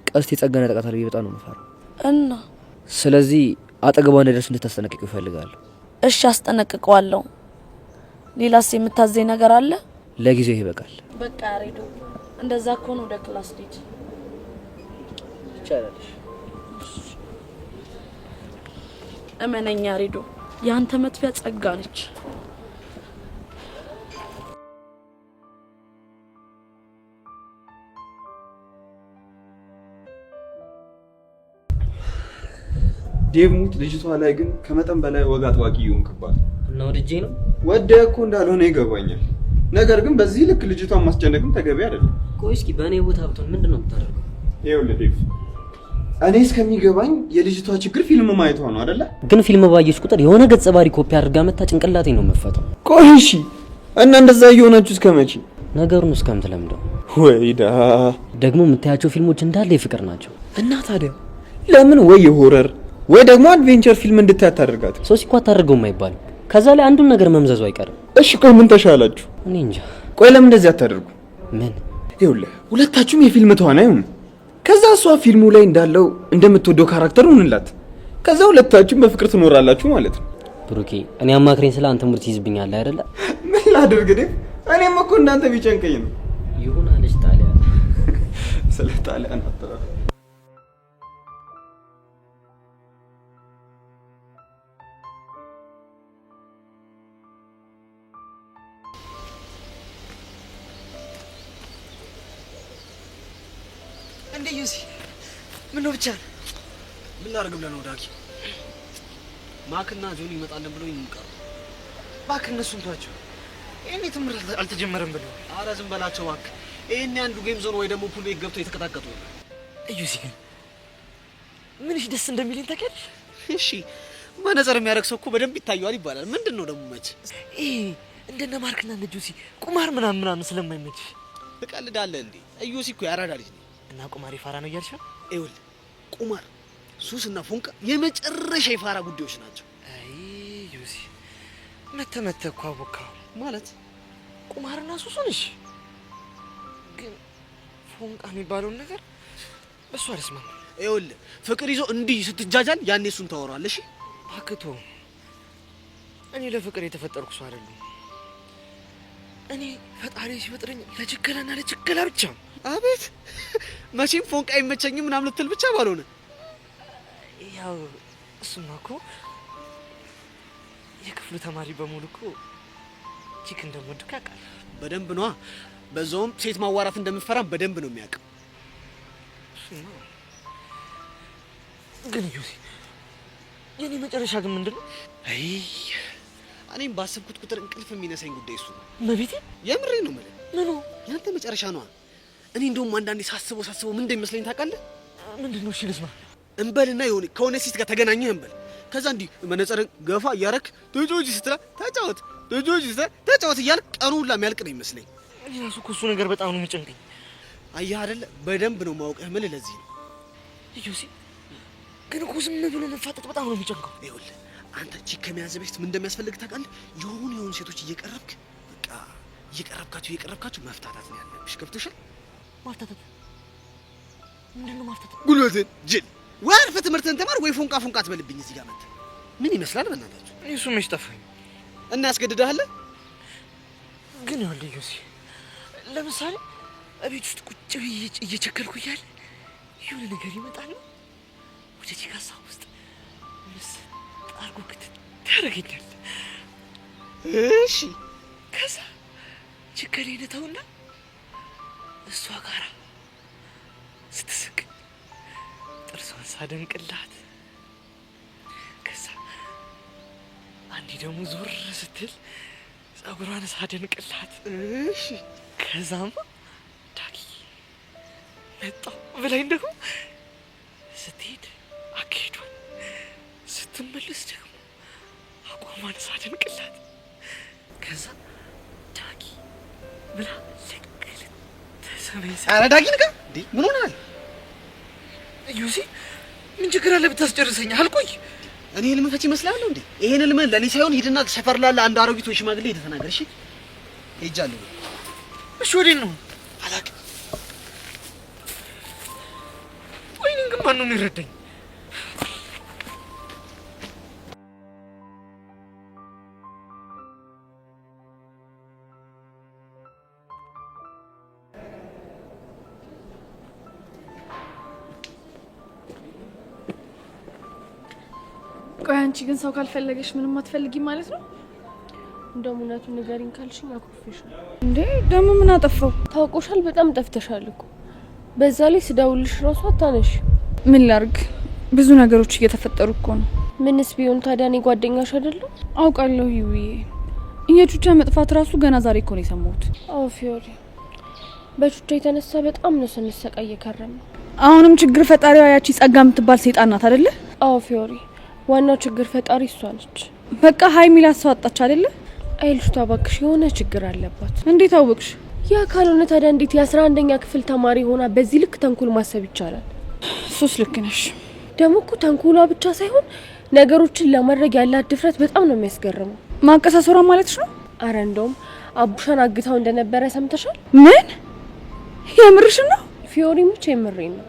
ቀስቴ ጸጋን ያጠቃታል ብዬ በጣም ነው የምፈራው። ስለዚህ አጠገቧ እንደደርስ እንድታስጠነቅቂው እፈልጋለሁ። እሺ አስጠነቅቀዋለሁ። ሌላስ የምታዘኝ ነገር አለ? ለጊዜው ይበቃል። በቃ ያሬዶ፣ እንደዛ ከሆነ ወደ ክላስ ልሂድ። ይቻላል። እመነኝ ያሬዶ፣ ያንተ መጥፊያ ጸጋ ነች። ዴቭሙት ልጅቷ ላይ ግን ከመጠን በላይ ወግ አጥባቂ ይሆንክባት እና ወደጄ ነው ወደህ እኮ እንዳልሆነ ይገባኛል። ነገር ግን በዚህ ልክ ልጅቷን ማስጨነቅም ተገቢ አይደለም። ቆይ እስኪ በእኔ ቦታ ብትሆን ምንድነው የምታደርገው? ይኸውልህ ዴቭ፣ እኔ እስከሚገባኝ የልጅቷ ችግር ፊልም ማየቷ ነው አይደለ? ግን ፊልም ባየች ቁጥር የሆነ ገጸ ባህሪ ኮፒ አድርጋ መታ ጭንቅላቴ ነው መፈተው። ቆይ እሺ፣ እና እንደዛ እየሆናችሁ እስከመቼ? ነገሩን እስከምትለምደው። ወይዳ ደግሞ የምታያቸው ፊልሞች እንዳለ የፍቅር ናቸው። እና ታዲያ ለምን ወይ የሆረር ወይ ደግሞ አድቬንቸር ፊልም እንድታያት ታደርጋት? ሶሲ እኮ አታደርገውም አይባልም። ከዛ ላይ አንዱን ነገር መምዘዙ አይቀርም። እሺ ቆይ ምን ተሻላችሁ? እኔ እንጃ። ቆይ ለምን እንደዚህ አታደርጉ? ምን? ይኸውልህ ሁለታችሁም የፊልም ተዋናይ ሁኑ። ከዛ እሷ ፊልሙ ላይ እንዳለው እንደምትወደው ካራክተር ሁንላት። ከዛ ሁለታችሁም በፍቅር ትኖራላችሁ ማለት ነው። ብሩኬ፣ እኔ አማክሬን ስለ አንተ ሙርት ይዝብኛል አይደለ? ምን ላድርግ ግን እኔም እኮ እንዳንተ ቢጨንቀኝ ነው። ይሁን አለች ጣሊያን። ስለ ጣሊያን አጥራ እንዴ ዩሲ ምን ነው ብቻ ምን ላድርግ ብለህ ነው ዳጊ? ማክና ጆኒ ይመጣልን ብሎ ይንቀር። ባክ እነሱን ተዋቸው። እኔ ትምህርት አልተጀመረም ብለው። አረ ዝም በላቸው ባክ። ይሄን አንዱ ጌም ዞን ወይ ደግሞ ፑል ቤት ገብቶ የተቀጣቀጡ ነው። ዩሲ ምንሽ ደስ እንደሚልኝ ታውቂያለሽ? እሺ መነጽር የሚያደርግ ሰው እኮ በደንብ ይታየዋል ይባላል። ምንድነው ደግሞ መች እንደነ ማርክና እንደ ጆሲ ቁማር ምናምን ስለማይመች ትቀልዳለህ እንዴ? ዩሲ እኮ ያራዳ ልጅ ነው። እና ቁማር የፋራ ነው እያልሽ ነው? ይኸውልህ ቁማር፣ ሱስና ፎንቃ የመጨረሻ የፋራ ጉዳዮች ናቸው። አይ ዩሲ መተመተ እኮ አቦካው ማለት ቁማርና ሱሱን። እሺ ግን ፎንቃ የሚባለውን ነገር በሱ አልስማማም። ይኸውልህ ፍቅር ይዞ እንዲህ ስትጃጃል ያኔ እሱን ታወራለህ። እሺ አክቶ እኔ ለፍቅር የተፈጠርኩ ሰው አይደለሁም። እኔ ፈጣሪ ሲፈጥረኝ ለችግላና ለችግላ ብቻ። አቤት መቼም ፎንቃ አይመቸኝም ምናምን ልትል ብቻ ባልሆነ ያው እሱማ እኮ የክፍሉ ተማሪ በሙሉ እኮ ቺክ እንደምወድቅ ያውቃል። በደንብ ነዋ። በዛውም ሴት ማዋራት እንደምፈራ በደንብ ነው የሚያውቅ። እሱማ ግን ዩሲ የኔ መጨረሻ ግን ምንድን ነው? አይ እኔም ባሰብኩት ቁጥር እንቅልፍ የሚነሳኝ ጉዳይ እሱ ነው። መቤቴ የምሬ ነው የምልህ። ምኑ ያንተ መጨረሻ ነዋ። እኔ እንደውም አንዳንዴ ሳስበው ምን እንደሚመስለኝ ታውቃለህ? ምንድነው? እሺ ልስማ። እንበልና ከሆነ ሴት ጋር ተገናኘህ እንበል። ከዛ እንዲህ መነጽርን ገፋ እያረክ ጆጆጂ ስትላ ተጫወት፣ ጆጆጂ ስትላ ተጫወት እያልክ ቀኑ ሁላ የሚያልቅ ነው ይመስለኝ። እኔ ራሱ እኮ እሱ ነገር በጣም ነው የሚጨንቀኝ። አየህ አይደለ? በደንብ ነው ማውቅህ የምልህ ለዚህ ነው። ዩሲ ግን እኮ ዝም ብሎ መፋጠጥ በጣም ነው የሚጨንቀው። ይኸውልህ አንተ ቺክ ከመያዝ በፊት ምን እንደሚያስፈልግ ታውቃለህ? የሆኑ ሴቶች እየቀረብክ በቃ እየቀረብካችሁ መፍታታት ነው ያለብሽ። ገብቶሻል? ማፍታታት ምንድን ነው? ማፍታታት ጉልበትን ጅል ወይ አልፈህ ትምህርትህን ተማር ወይ ፎንቃ ፎንቃ አትበልብኝ እዚህ ጋር መጥተህ። ምን ይመስላል በእናታችሁ? እሱ መች ጠፋኝ እና ያስገድድሃል? ግን ይኸውልህ ዮሴ፣ ለምሳሌ እቤት ውስጥ ቁጭ ብዬ እየቸከልኩ እያለ የሆነ ነገር ይመጣል ወደ ቺካሳ ውስጥ ምስ አርጎ ክትት ያደርገኛል። እሺ ከዛ ችግሬን ተውና እሷ ጋራ ስትስቅ ጥርሷን ሳደንቅላት፣ ከዛ አንዴ ደግሞ ዞር ስትል ጸጉሯን ሳደንቅላት፣ እሺ ከዛማ ዳጊ መጣሁ ብላኝ ደግሞ ስትሄድ አካሄዷን ስትመለስ ደግሞ አቋሟን ሳደንቅላት፣ ከዛ ዳጊ ብላ ኧረ ዳጊ ንቃ እንዴ! ምን ሆነሃል? ዮሴ ምን ችግር አለ ብታስጨርሰኝ? አልቆይ እኔ ህልም ፈቺ እመስላለሁ እንዴ? ይሄን ህልም ለኔ ሳይሆን ሂድና ሰፈር ላለ አንድ አሮጊት ወይ ሽማግሌ ሄደህ ተናገር። እሺ ሄጃለሁ። እሺ ወዴት ነው? አላውቅም። ወይኔ ግን ማን ነው የሚረዳኝ? ቆይ አንቺ ግን ሰው ካልፈለገሽ ምንም አትፈልጊ ማለት ነው? እንደውም እውነቱን ንገሪኝ ካልሽኝ አኩርፌሽ ነው እንዴ? ደግሞ ምን አጠፋው? ታውቆሻል፣ በጣም ጠፍተሻል እኮ። በዛ ላይ ስደውልሽ ራሱ አታነሽ። ምን ላርግ? ብዙ ነገሮች እየተፈጠሩ እኮ ነው። ምንስ ቢሆን ታዲያ እኔ ጓደኛሽ አይደለም? አውቃለሁ ይውዬ። የቹቻ መጥፋት ራሱ ገና ዛሬ እኮ ነው የሰማሁት። አዎ ፊዮሪ፣ በቹቻ የተነሳ በጣም ነው ስንሰቃይ የከረመ። አሁንም ችግር ፈጣሪዋ ያቺ ጸጋ የምትባል ሰይጣን ናት አይደለ? አዎ ፊዮሪ፣ ዋናው ችግር ፈጣሪ እሷ ነች። በቃ ሀይሚላ አስዋጣች አይደለ? አይልሽቷ እባክሽ የሆነ ችግር አለባት። እንዴት አወቅሽ? ያ ካልሆነ ታዲያ እንዴት የ11ኛ ክፍል ተማሪ ሆና በዚህ ልክ ተንኮል ማሰብ ይቻላል? ሶስት ልክ ነሽ። ደግሞ እኮ ተንኮሏ ብቻ ሳይሆን ነገሮችን ለማድረግ ያላት ድፍረት በጣም ነው የሚያስገርመው። ማንቀሳሰሯ ማለትሽ ነው? አረ እንደውም አቡሻን አግታው እንደነበረ ሰምተሻል? ምን? የምርሽን ነው? ፊዮሪ ሙች የምሬን ነው።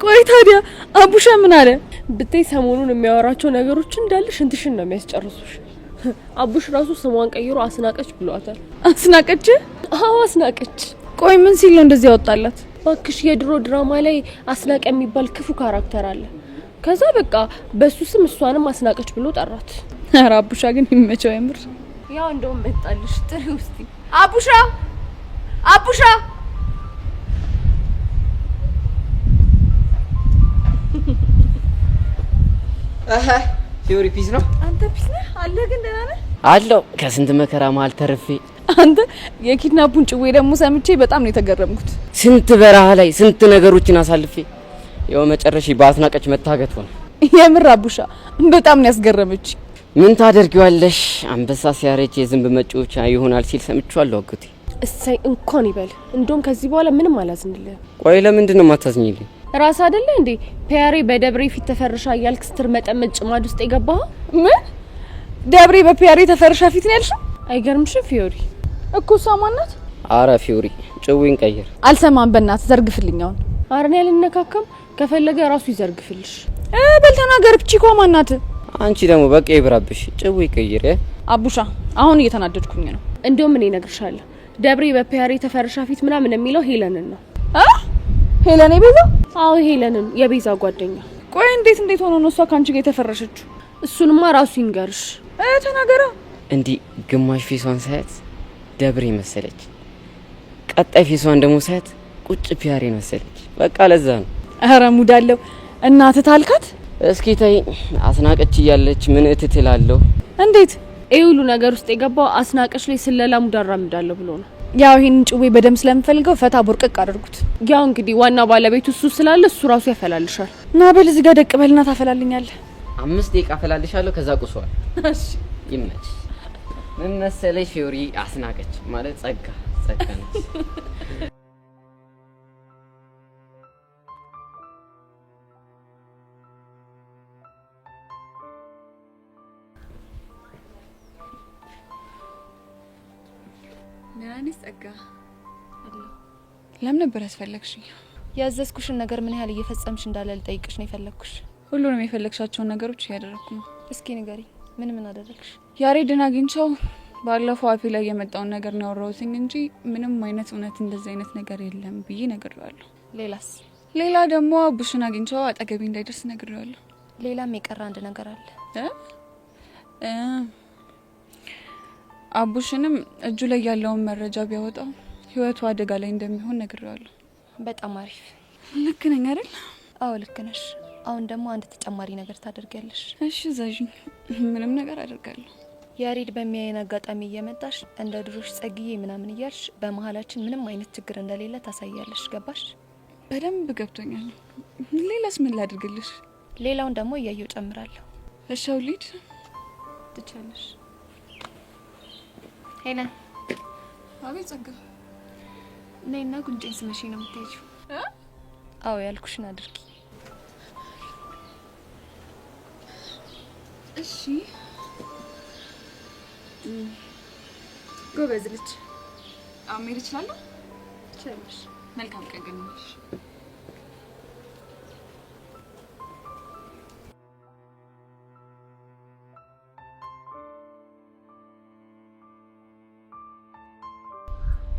ቆይ ታዲያ አቡሻ ምን አለ? ብታይ ሰሞኑን የሚያወራቸው ነገሮች እንዳለ ሽንትሽን ነው የሚያስጨርሱሽ። አቡሽ ራሱ ስሟን ቀይሮ አስናቀች ብሏታል። አስናቀች? አዎ አስናቀች። ቆይ ምን ሲል ነው እንደዚህ ያወጣላት? ባክሽ የድሮ ድራማ ላይ አስናቀ የሚባል ክፉ ካራክተር አለ። ከዛ በቃ በሱ ስም እሷንም አስናቀች ብሎ ጠራት። ኧረ አቡሻ ግን ይመቸው የምር። ያው እንደውም መጣልሽ ጥሪ ውስጥ አቡሻ አቡሻ ፊዮሪ ፒስ ነው። አንተ ፒስ ነህ አለ? ግን ደህና ነህ? አለው ከስንት መከራ መሀል ተርፌ። አንተ የኪድናፑን ጭዌ ደግሞ ሰምቼ በጣም ነው የተገረምኩት። ስንት በረሃ ላይ ስንት ነገሮችን አሳልፌ ያው መጨረሻ በአስናቀች መታገት ሆነ። የምር አቡሻ በጣም ነው ያስገረመች። ምን ታደርጊዋለሽ? አንበሳ ሲያረጅ የዝንብ መጫወቻ ይሆናል ሲል ሰምቻለሁ አጎቴ። እሰይ እንኳን ይበል። እንደውም ከዚህ በኋላ ምንም አላዝንልህም። ቆይ ለምንድን ነው የማታዝኝልኝ? ራስ አይደለ እንዴ ፒያሬ በደብሬ ፊት ተፈርሻ እያልክ ስትር መጠመጥ ጭማድ ውስጥ የገባህ? ምን ደብሬ በፒያሬ ተፈርሻ ፊት ነው ያልሽው? አይገርምሽም ፊዮሪ? እኮ እሷ ማናት? አረ ፊዮሪ ጭዌን ቀይር። አልሰማም በእናትህ ዘርግፍልኝ። አሁን አረን ያልነካከም ከፈለገ ራሱ ይዘርግፍልሽ። በል ተናገር። ፒቺኮ ማናት? አንቺ ደግሞ በቃ ይብራብሽ። ጭዌ ቀይር። አቡሻ አሁን እየተናደድኩኝ ነው። እንደውም እኔ እነግርሻለሁ ደብሬ በፒያሬ ተፈርሻ ፊት ምናምን የሚለው ሄለንን ነው። ሄለን የቤዛ? አዎ ሄለንን የቤዛ ጓደኛ። ቆይ እንዴት ሆኖ ነው እሷ ካንቺ ጋር የተፈረሸችው? እሱንማ ራሱ ይንገርሽ። ተናገራ። እንዲህ ግማሽ ፌሷን ሳያት ደብሬ መሰለች፣ ቀጣይ ፌሷን ደግሞ ሳያት ቁጭ ፒያሬ መሰለች። በቃ ለዛ ነው። ኧረ ሙዳለው እናትህ ታልካት። እስኪ ተይ አስናቀች እያለች ምን እትትላለሁ። እንዴት ይሄ ሁሉ ነገር ውስጥ የገባው አስናቀች ላይ ስለላ ሙዳራ ምዳለው ብሎ ነው። ያው ይሄንን ጭዌ በደም ስለምፈልገው ፈታ ቦርቀቅ አድርጉት። ያው እንግዲህ ዋና ባለቤቱ እሱ ስላለ እሱ ራሱ ያፈላልሻል። ና በል እዚህ ጋር ደቅ በልና ታፈላልኛለህ። 5 ደቂቃ አፈላልሻለሁ። ከዛ ቁሷል። እሺ ይመች። ምን መሰለሽ ፊዮሪ አስናቀች ማለት ጸጋ ነች። ናኒስ ጸጋ ለምን ነበር ያስፈለግሽኝ? ያዘዝኩሽን ነገር ምን ያህል እየፈጸምሽ እንዳለ ልጠይቅሽ ነው የፈለግኩሽ። ሁሉንም የፈለግሻቸውን ነገሮች እያደረኩ ነው። እስኪ ንገሪ፣ ምን አደረግሽ? ያሬድን አግኝቼው ባለፈው አፌ ላይ የመጣውን ነገር ነው ያወራሁትኝ እንጂ ምንም አይነት እውነት እንደዚህ አይነት ነገር የለም ብዬ ነግሬዋለሁ። ሌላስ? ሌላ ደግሞ አቡሽን አግኝቼው አጠገቤ እንዳይደርስ ነግሬዋለሁ። ሌላም የቀረ አንድ ነገር አለ። አቡሽንም እጁ ላይ ያለውን መረጃ ቢያወጣው ህይወቱ አደጋ ላይ እንደሚሆን ነግሬዋለሁ። በጣም አሪፍ። ልክ ነኝ አይደል? አዎ ልክ ነሽ። አሁን ደግሞ አንድ ተጨማሪ ነገር ታደርጊያለሽ። እሺ ዛዥኝ። ምንም ነገር አደርጋለሁ። ያሬድ በሚያየን አጋጣሚ እየመጣሽ እንደ ድሮሽ ጸግዬ ምናምን እያልሽ በመሀላችን ምንም አይነት ችግር እንደሌለ ታሳያለሽ። ገባሽ? በደንብ ገብቶኛል። ሌላስ ምን ላድርግልሽ? ሌላውን ደግሞ እያየው ጨምራለሁ። እሺ አውሊድ ትቻለሽ። ሄለን። አቤት ጸጋ። ነይና ጉንጬን ስመሽ ነው የምትሄጂው? አዎ ያልኩሽን አድርጊ። እሺ ጎበዝ ልጅ። አሁን መሄድ እችላለሁ? ትችላለሽ። መልካም ቀን ገናሽ።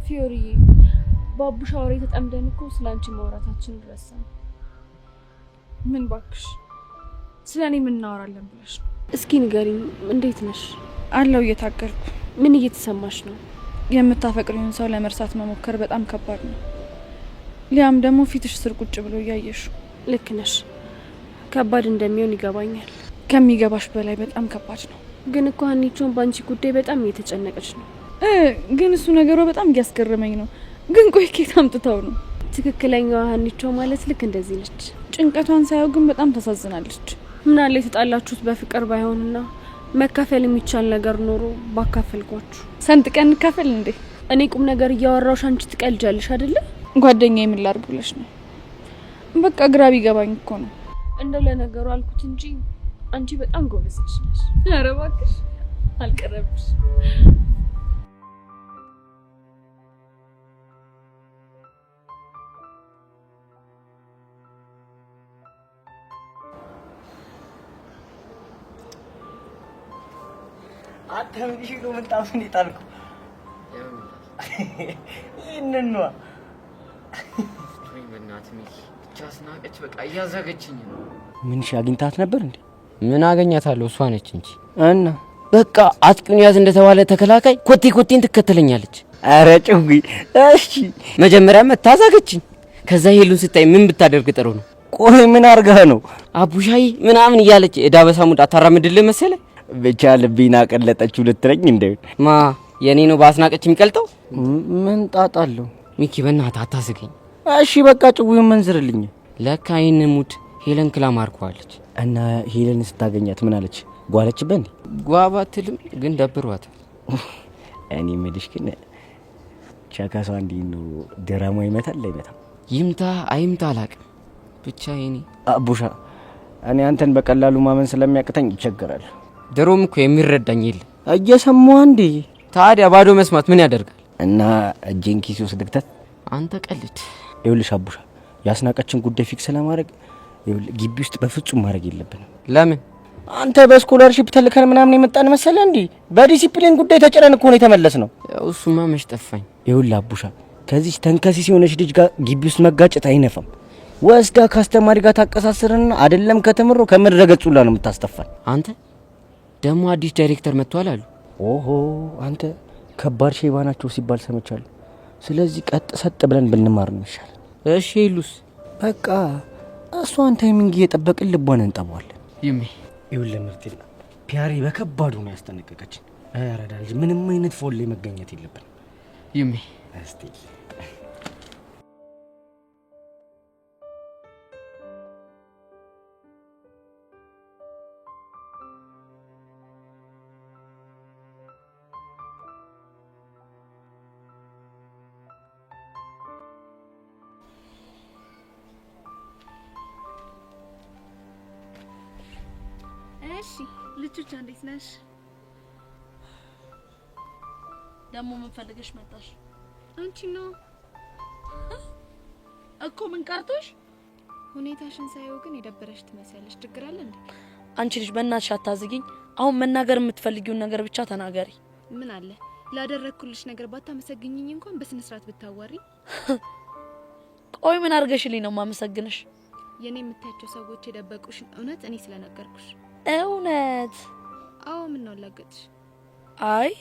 ፊዮሪዬ ባቡሽ አውሬ ተጠምደን እኮ ስላንቺ ማውራታችን ረሳን። ምን ባክሽ ስለኔ ምን እናወራለን ብለሽ ነው? እስኪ ንገሪኝ፣ እንዴት ነሽ? አለው እየታገልኩ። ምን እየተሰማሽ ነው? የምታፈቅሪውን ሰው ለመርሳት መሞከር በጣም ከባድ ነው። ሊያም ደግሞ ፊትሽ ስር ቁጭ ብሎ እያየሽ። ልክ ነሽ፣ ከባድ እንደሚሆን ይገባኛል። ከሚገባሽ በላይ በጣም ከባድ ነው። ግን እኮ ሀኒቾን ባንቺ ጉዳይ በጣም እየተጨነቀች ነው። ግን እሱ ነገሯ በጣም እያስገረመኝ ነው። ግን ቆይ ከየት አምጥታው ነው? ትክክለኛዋ ሀኒቾ ማለት ልክ እንደዚህ ነች። ጭንቀቷን ሳየው ግን በጣም ታሳዝናለች። ምን አለ የተጣላችሁት በፍቅር ባይሆንና መካፈል የሚቻል ነገር ኖሮ ባካፈልኳችሁ። ሰንጥቀን እንካፈል እንዴ? እኔ ቁም ነገር እያወራሁሽ አንቺ ትቀልጃለሽ አይደለ? ጓደኛዬ ምን ላድርግ ብለሽ ነው? በቃ ግራ ቢገባኝ እኮ ነው። እንደው ለነገሩ አልኩት እንጂ አንቺ በጣም ጎበዝ ነሽ። ኧረ እባክሽ አልቀረብሽ። አተም ዲሽሎ ምንጣፍ እንዴት አልኩ? ይሄንን ነው ወይ በእናትህ ሚኪ ብቻ አስናቀች። በቃ እያዛገችኝ ነው። ምን አግኝታት ነበር እንዴ? ምን አገኛታለሁ? እሷ ነች እንጂ። እና በቃ አጥቂውን ያዝ እንደተባለ ተከላካይ ኮቴን ትከተለኛለች። አረ ጭጉ። እሺ መጀመሪያ መታዛገችኝ። ከዛ ሄሉን ስታይ ምን ብታደርግ ጥሩ ነው? ቆይ ምን አርጋህ ነው? አቡሻይ ምናምን እያለች እዳ በሳሙድ አታራምድልህ መሰለ። ብቻ ልቤና ቀለጠችው ልትረኝ እንዴ? ማ የኔ ነው ባስናቀች የሚቀልጠው? ምን ጣጣለሁ? ሚኪ በእናትህ አታስገኝ። እሺ በቃ ጭጉን መንዝርልኝ። ለካ ይሄን ሙድ ሄለን ክላም አርኳለች። እና ሄለን ስታገኛት ምን አለች? ጓለችበት እንዴ? ጓባትልም ግን ደብሯታል። እኔ ምልሽ ግን ቻካሷ እንዴ ነው ድራማ ይመታል አይመታም? ይምታ አይምታ አላቅም። ብቻ የኔ አቡሻ እኔ አንተን በቀላሉ ማመን ስለሚያቅተኝ ይቸገራል። ድሮም እኮ የሚረዳኝ የለም። እየሰማሁ እንዴ? ታዲያ ባዶ መስማት ምን ያደርጋል? እና እጄን ኪስ ውስጥ ልክተት? አንተ ቀልድ። ይኸውልሽ አቡሻ ያስናቀችን ጉዳይ ፊክስ ለማድረግ ግቢ ውስጥ በፍጹም ማድረግ የለብንም። ለምን? አንተ በስኮላርሺፕ ተልከን ምናምን የመጣን መሰለ እንዴ? በዲሲፕሊን ጉዳይ ተጨረን እኮ ነው የተመለስ ነው። ያው እሱማ መች ጠፋኝ። ይኸውልህ አቡሻ ከዚህ ተንከሲስ የሆነች ልጅ ጋር ግቢ ውስጥ መጋጨት አይነፋም። ወስዳ ካስተማሪ ጋር ታቀሳስርና አይደለም ከተምሮ ከመድረገጹላ ነው የምታስተፋል። አንተ ደግሞ አዲስ ዳይሬክተር መጥቷል አሉ። ኦሆ አንተ ከባድ ሼባ ናቸው ሲባል ሰምቻለሁ። ስለዚህ ቀጥ ሰጥ ብለን ብንማር ነው ይሻላል። እሺ ይሉስ በቃ እሷን ታይሚንግ እየጠበቅን ልቧን እንጠባዋለን። ይሜ ይኸውልህ ምርቴና ፒያሪ በከባዱ ነው ያስጠነቀቀችን። አረዳ ልጅ ምንም አይነት ፎል ላይ መገኘት የለብንም። ይሜ እስቲ እሺ ልጅቷ እንዴት ነሽ? ደግሞ ምን ፈልገሽ መጣሽ? አንቺ ነው? እኮ ምን ቀርቶሽ? ሁኔታሽን ሳይው ግን የደበረሽ ትመስያለሽ። ችግር አለ እንዴ? አንቺ ልጅ በእናትሽ አታዝጊኝ። አሁን መናገር የምትፈልጊውን ነገር ብቻ ተናገሪ። ምን አለ ላደረኩልሽ ነገር ባታመሰግኝኝ እንኳን በስነ ስርዓት ብታዋሪ። ቆይ ምን አርገሽልኝ ነው ማመሰግንሽ? የኔ የምታያቸው ሰዎች የደበቁሽን እውነት እኔ ስለነገርኩሽ። እውነት? አዎ። ምን ነው ላገጥሽ? አይ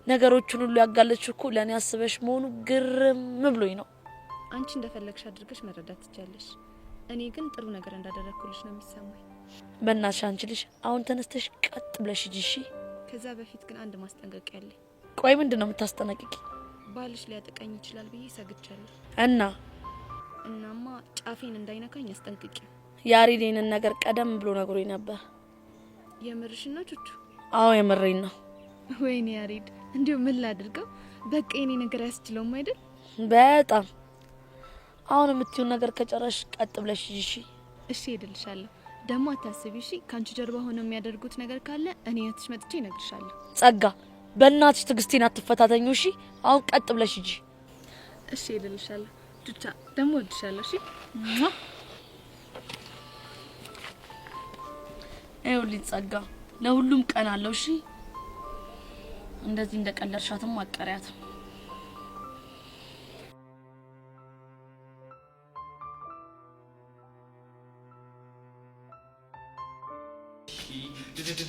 ነገሮቹን ሁሉ ያጋለጥሽ እኮ ለኔ አስበሽ መሆኑ ግርም ብሎኝ ነው። አንቺ እንደፈለግሽ አድርገሽ መረዳት ትችያለሽ። እኔ ግን ጥሩ ነገር እንዳደረኩልሽ ነው የሚሰማኝ። በእናትሽ አንቺ ልጅ አሁን ተነስተሽ ቀጥ ብለሽ ሂጂ እሺ? ከዛ በፊት ግን አንድ ማስጠንቀቂያ አለኝ። ቆይ ምንድነው የምታስጠነቅቂ? ባልሽ ሊያጠቃኝ ይችላል ብዬ ሰግቻለሁ። እናማ ጫፌን እንዳይነካኝ አስጠንቅቂ። ያሬድን ነገር ቀደም ብሎ ነግሮኝ ነበር። የምርሽን ነው ቹቹ? አዎ የምሬን ነው። ወይኔ ያሬድ እንዴ ምን ላድርገው? በቃ የኔ ነገር አያስችለውም አይደል? በጣም አሁን የምትዩን ነገር ከጨረሽ ቀጥ ብለሽ ሂጂ እሺ? እሺ ሄድልሻለሁ። ደግሞ አታስቢ እሺ? ካንቺ ጀርባ ሆነው የሚያደርጉት ነገር ካለ እኔ እህትሽ መጥቼ እነግርሻለሁ። ጸጋ በእናትሽ ትግስቴን አትፈታተኙ እሺ? አሁን ቀጥ ብለሽ ሂጂ። እሺ ሄድልሻለሁ። ቹቻ ደግሞ እወድሻለሁ እሺ? ይኸውልኝ ጸጋ ለሁሉም ቀን አለው እሺ? እንደዚህ እንደቀለድሻትም አቀሪያት።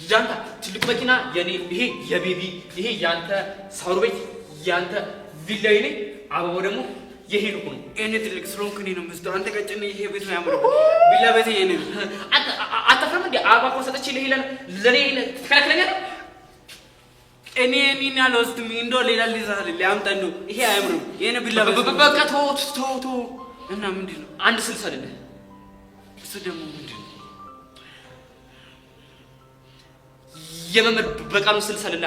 ጃንታ ትልቅ መኪና የኔ፣ ይሄ የቤቢ፣ ይሄ ያንተ ሳውር ቤት፣ ያንተ ቪላ የኔ፣ አበባው ደግሞ የሄዱ ነው። እኔ ትልቅ ስለሆንኩ እኔ ነው የምወስደው። አንተ ቀጭን ይሄ ቤት ነው ያምረው። ቪላ ቤት የኔ ነው። አታፍርም እንዴ? አበባ እኮ ሰጠች ለሄለን ለኔ ትከለክለኛለህ? እኔ አልወስድም። እንደው ሌላ ሊዛል ሊያምጣ ነው። ይሄ አያምርም። የኔ ቪላ ቤት በቃ ተው። እና ምንድን ነው? አንድ ስልስ አይደለ? እሱ ደግሞ ምንድን ነው? የመምህር በቃሉ ስልስ አይደለ?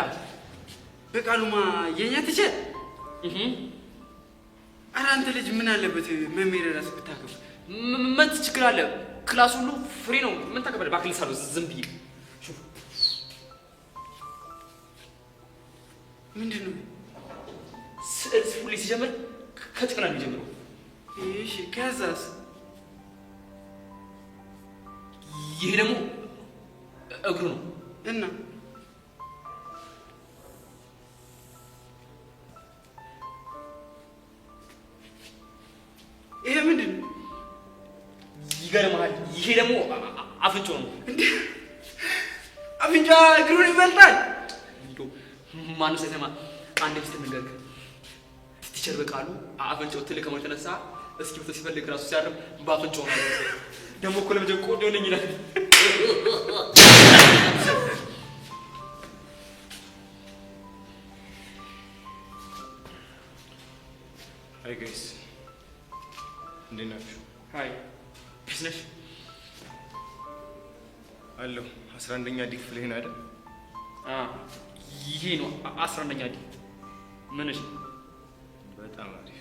በቃሉማ የኛ ትችል ኧረ አንተ ልጅ ምን አለበት መምህር ራስ ብታከብር? ምን ችግር አለ? ክላስ ሁሉ ፍሪ ነው። ምን ታከብር? ባክልስ አለው ዝም ብዬ ምንድን ነው? ስዕል ሁሌ ሲጀምር ከጭቅና ነው የሚጀምረው። እሺ ከዛስ? ይሄ ደግሞ እግሩ ነው እና ይሄ ምንድን ነው? ይገርምሃል። ይሄ ደግሞ አፍንጫው ነው። አፍንጫ እግሩን ይበልጣል። ማነው ሳይሰማ አንድ ሚስት ነገር ቲቸር በቃሉ አፍንጫው ትልቅ ከመሆኑ የተነሳ እስኪ ሲፈልግ ራሱ ሲያርም በአፍንጫው ነው። ደግሞ እኮ ለምጀ ቆንጆ ነኝ ይላል። ሃይ ጋይስ እንዴት ናችሁ? ሃይ ፒስ ነሽ? አለሁ። 11ኛ ዲ ክፍል ይሄን አይደል? ይሄ ነው 11ኛ ዲ። ምንሽ? በጣም አሪፍ።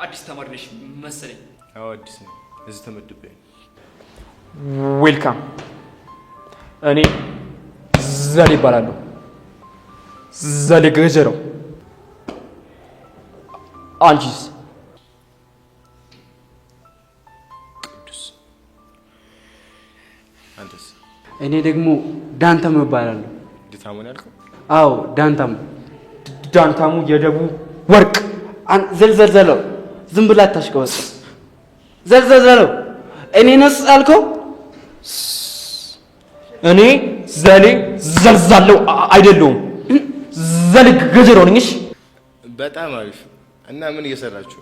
አዲስ ተማሪ ነሽ መሰለኝ? አዎ አዲስ ነኝ። እዚህ ተመድቤ። ዌልካም። እኔ ዘሌ እባላለሁ። ዘሌ ገጀረው። አንቺስ? ቅዱስ። አንተስ? እኔ ደግሞ ዳንታሙ እባላለሁ። ዳንታሙ ነው ያልከው? አዎ ዳንታሙ። ዳንታሙ የደቡብ ወርቅ። ዘልዘለው ዝም ብላ አታሽቀወጥ። ዘልዘለው እኔ ነስ አልከው? እኔ ዘሌ ዘልዛለው አይደለሁም። ዘሌ ገጀረው ነኝ። በጣም አሪፍ። እና ምን እየሰራችሁ?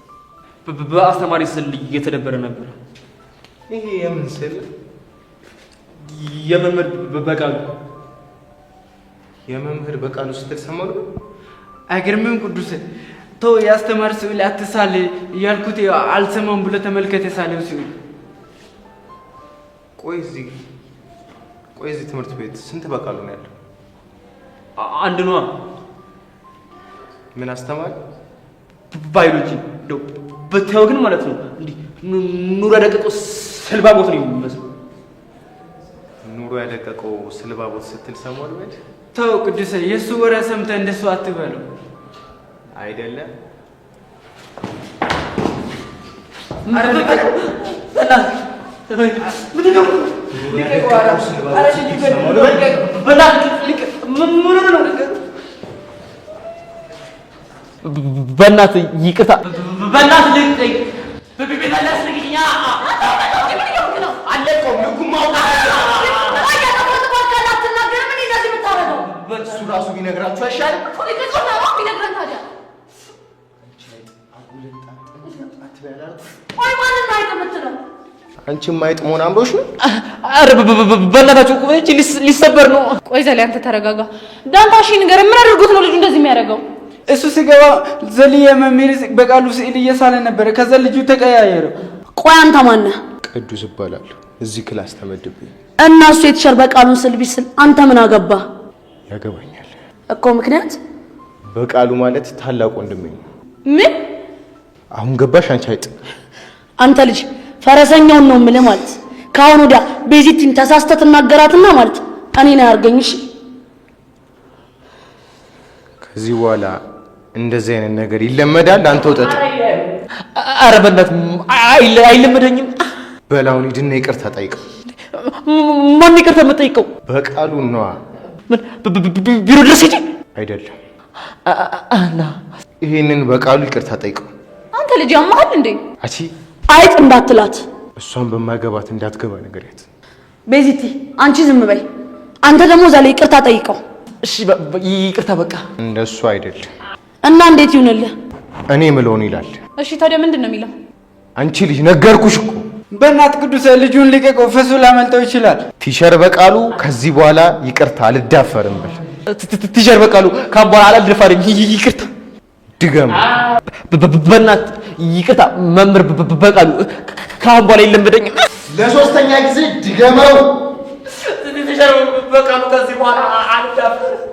በአስተማሪ ስል እየተደበረ ነበር። ይሄ የምን ስል? የመምህር በቃሉ። የመምህር በቃሉ ስትል ሰማሁ። አይገርምም? ቅዱስ ተው፣ ያስተማር ስዕል አትሳል እያልኩት አልሰማም ብሎ ተመልከተ ሳለው ሲል። ቆይ እዚህ ትምህርት ቤት ስንት በቃሉ ነው ያለው? አንድ ነዋ። ምን አስተማሪ? ባዮሎጂ። እንደው ብታየው ግን ማለት ነው እንዲህ ኑሮ ያደቀቀው ስልባቦት ነው የሚመስለው። ኑሮ ያደቀቀው ስልባቦት ስትል ሰማሁ ወይ? ተው ቅዱስ፣ የእሱ ወሬ ሰምተህ እንደሱ አትበለው። አይደለም በእናትህ ይቅርታ። በእናትህ ልቀኝ። በቤላስ ልግኛ አለቀው ልኩማው እሱ ራሱ ቢነግራችሁ አይሻልም? ቢነግረን ታዲያ ቆይ ማንን ነው አይተምትለው? አንቺም ማይጥ መሆን አምሮሽ ነው? አረ በእናታችሁ እቺ ሊሰበር ነው። ቆይ ዘላ አንተ ተረጋጋ። ዳንታሺ ነገር ምን አድርጎት ነው ልጁ እንደዚህ የሚያደርገው? እሱ ሲገባ ዘልዬ መምህር በቃሉ ስዕል እየሳለ ነበረ። ከዛ ልጁ ተቀያየረ። ቆይ አንተ ማን ነህ? ቅዱስ እባላለሁ። እዚህ ክላስ ተመድቤ እና እሱ የተሸር በቃሉን ስል ቢስል አንተ ምን አገባ? ያገባኛል እኮ ምክንያት በቃሉ ማለት ታላቅ ወንድሜ ነው። ምን አሁን ገባሽ? አንቺ አይጥ አንተ ልጅ ፈረሰኛውን ነው የምልህ ማለት ካሁን ወዲያ ቤዚቲን ተሳስተህ ትናገራትና ማለት እኔ ነው ያርገኝሽ። ከዚህ በኋላ እንደዚህ አይነት ነገር ይለመዳል። አንተ ወጣት አረ በእናትህ አይለመደኝም። በላውን ሂድና ይቅርታ ጠይቀው። ማን ይቅርታ የምጠይቀው? በቃሉ ነዋ። ምን ቢሮ ድረስ ሂጂ? አይደለም አና ይሄንን በቃሉ ይቅርታ ጠይቀው። አንተ ልጅ ያማሃል እንዴ? አቺ አይጥ እንዳትላት። እሷን በማገባት እንዳትገባ ነገርያት። ቤዚቲ አንቺ ዝም በይ። አንተ ደግሞ ዛሬ ይቅርታ ጠይቀው። እሺ ይቅርታ በቃ። እንደሱ አይደለም። እና እንዴት ይሁንልህ? እኔ ምለውን ይላል። እሺ ታዲያ ምንድን ነው የሚለው? አንቺ ልጅ ነገርኩሽ እኮ። በእናት ቅዱስ ልጁን ልቀቀው፣ ፈሱ ላመልጠው ይችላል። ቲቸር በቃሉ ከዚህ በኋላ ይቅርታ አልዳፈርም በል። ቲቸር በቃሉ ካም በኋላ አልደፋርም። ይቅርታ ድገም። በእናት ይቅርታ መምህር በቃሉ ካም በኋላ ይለምደኝ። ለሶስተኛ ጊዜ ድገመው። ቲቸር በቃሉ ከዚህ በኋላ አልዳፈርም።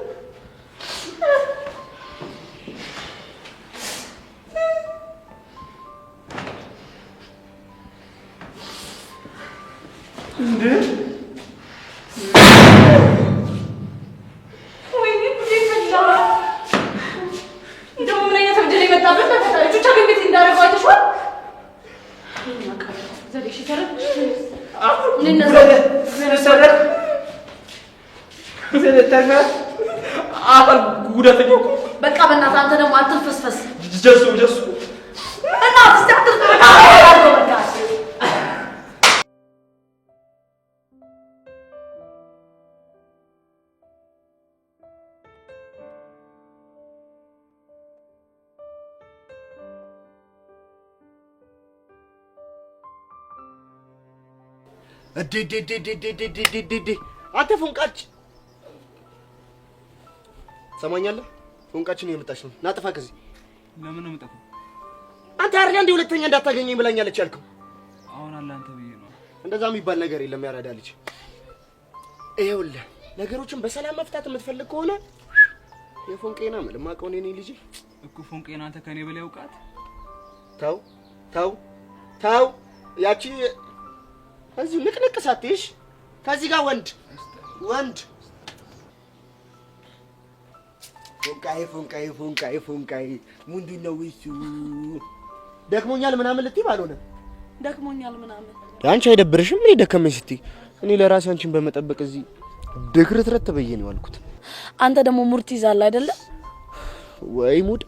እንዴ ወይኔ ጉዴ ፈላ። እንደው ምን አይነት ወንጀል የመጣበት ተፈታዩ ብቻ ግን ቤት እንዳደረገው አይተሽዋል? ዘዴሽ ተረፍ አካል ጉዳተኛው በቃ በእናትህ አንተ ደግሞ አትልፈስፈስ። ጀሱ እና እስቲ አትልፈስፈስ። አንተ ፎንቃች ሰማኛለህ? ፎንቃችን እየመጣች ነው። ና ጥፋ ከዚህ። ለምን ነው የምጠፋው? አንተ አይደል እንደ ሁለተኛ እንዳታገኘኝ ብላኛለች ያልከው? አሁን አለ አንተ ብዬ ነው። እንደዛ የሚባል ነገር የለም። ያራዳ ልጅ ይኸውልህ፣ ነገሮችን በሰላም መፍታት የምትፈልግ ከሆነ የፎንቄና መልማቀው እኔ ልጅ እኮ ፎንቄና አንተ ከኔ በላይ ያውቃት። ተው ያቺ እዚህ ንቅንቅ ሳትይሽ ከዚህ ጋር ወንድ ፎንቃይ ምንድን ነው እሱ? ደክሞኛል ምናምን ልትይ ባልሆነ ደክሞኛል ምናምን አንቺ አይደብርሽም? እኔ ደከመኝ ስትይ እኔ ለራሴ አንቺን በመጠበቅ እዚህ ድክርትረት ብዬ ነው ያልኩት። አንተ ደግሞ ሙርት ይዛል አይደለ? ወይ ሙድ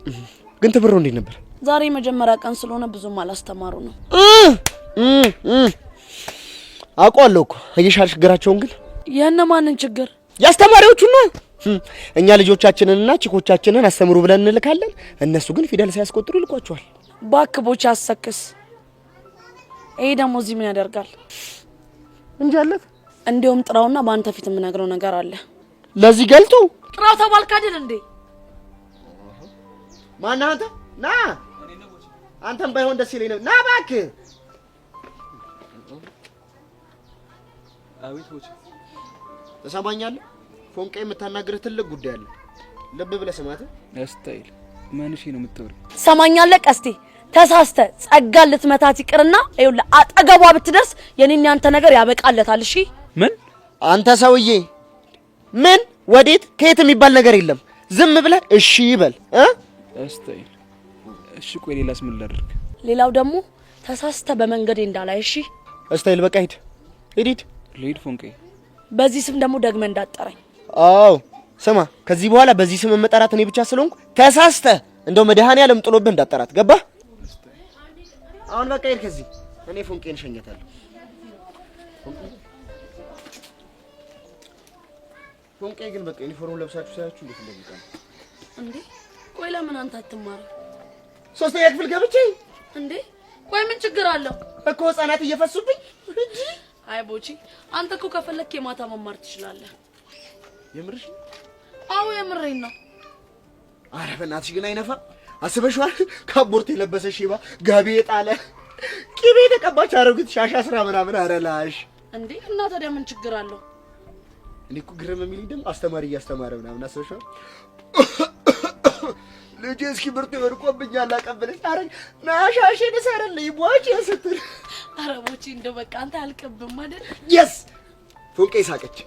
ግን ትብሮ እንዴት ነበር? ዛሬ መጀመሪያ ቀን ስለሆነ ብዙም አላስተማሩ ነው። አውቀዋለሁ እኮ አየሻል። ችግራቸውን ግን የእነማንን ችግር? ያስተማሪዎቹን ነው። እኛ ልጆቻችንንና ቺኮቻችንን አስተምሩ ብለን እንልካለን። እነሱ ግን ፊደል ሳያስቆጥሩ ይልኳቸዋል። ባክቦች አሰክስ። ይሄ ደግሞ እዚህ ምን ያደርጋል? እንጃለት። እንዲያውም ጥራውና በአንተ ፊት የምነግረው ነገር አለ። ለዚህ ገልጡ ጥራው ተባልክ አይደል እንዴ? ማን አንተ? ና አንተም ባይሆን ደስ ይለኝ ነው። ና እባክህ። አቤት ወጭ ተሰማኛለህ? ፎንቄ የምታናግርህ ትልቅ ጉዳይ አለ። ልብ ብለህ ስማት። ስታይል ማንሽ ነው የምትወሪ? ሰማኛለህ? ቀስቴ ተሳስተ ጸጋ ልትመታት ይቅርና ይኸውልህ አጠገቧ ብትደርስ የኔና አንተ ነገር ያበቃለታል። እሺ? ምን አንተ ሰውዬ፣ ምን ወዴት ከየት የሚባል ነገር የለም። ዝም ብለህ እሺ ይበል። ስታይል እሺ። ቆይ ሌላስ ምን ላድርግ? ሌላው ደግሞ ተሳስተ በመንገዴ እንዳላይ እሺ እስታይል በቃ ሂድ ሂድ ልሂድ ፎንቄ በዚህ ስም ደግሞ ደግመ እንዳጠረኝ አዎ ስማ ከዚህ በኋላ በዚህ ስም መጠራት እኔ ብቻ ስለሆንኩ ተሳስተ እንደው መድኃኔዓለም ጥሎብህ እንዳጠራት ገባ አሁን በቃ ሂድ ከዚህ እኔ ፎንቄን ሸኘታለሁ ፎንቄ ግን በቃ ዩኒፎርም ለብሳችሁ ሳያችሁ እንዴት እንደሚቀር እንዴ ቆይ ለምን አንተ አትማር ሶስተኛ ክፍል ገብቼ እንዴ ቆይ ምን ችግር አለው እኮ ህፃናት እየፈሱብኝ እንጂ አይ ቦቺ አንተ እኮ ከፈለክ የማታ መማር ትችላለህ የምርሽ አዎ የምሬን ነው አረ በእናትሽ ግን አይነፋ አስበሽዋል ካቦርት የለበሰ ሺባ ጋቢ የጣለ ቂቤ የተቀባች አሮጊት ሻሻ ስራ ምናምን አረላሽ እንዴ እና ታዲያ ምን ችግር አለው እኔ እኮ ግርም የሚልኝ ደግሞ አስተማሪ እያስተማረ ምናምን አስበሽዋል ልጅ እስኪ ብርቱ ወርቆብኛል አቀበለች አረ ናሻሽን ሰረልኝ ቦቼ ስትል አረ ቦቼ እንደው በቃ አንተ አልቀብም አይደል የስ ፎንቄ ሳቀች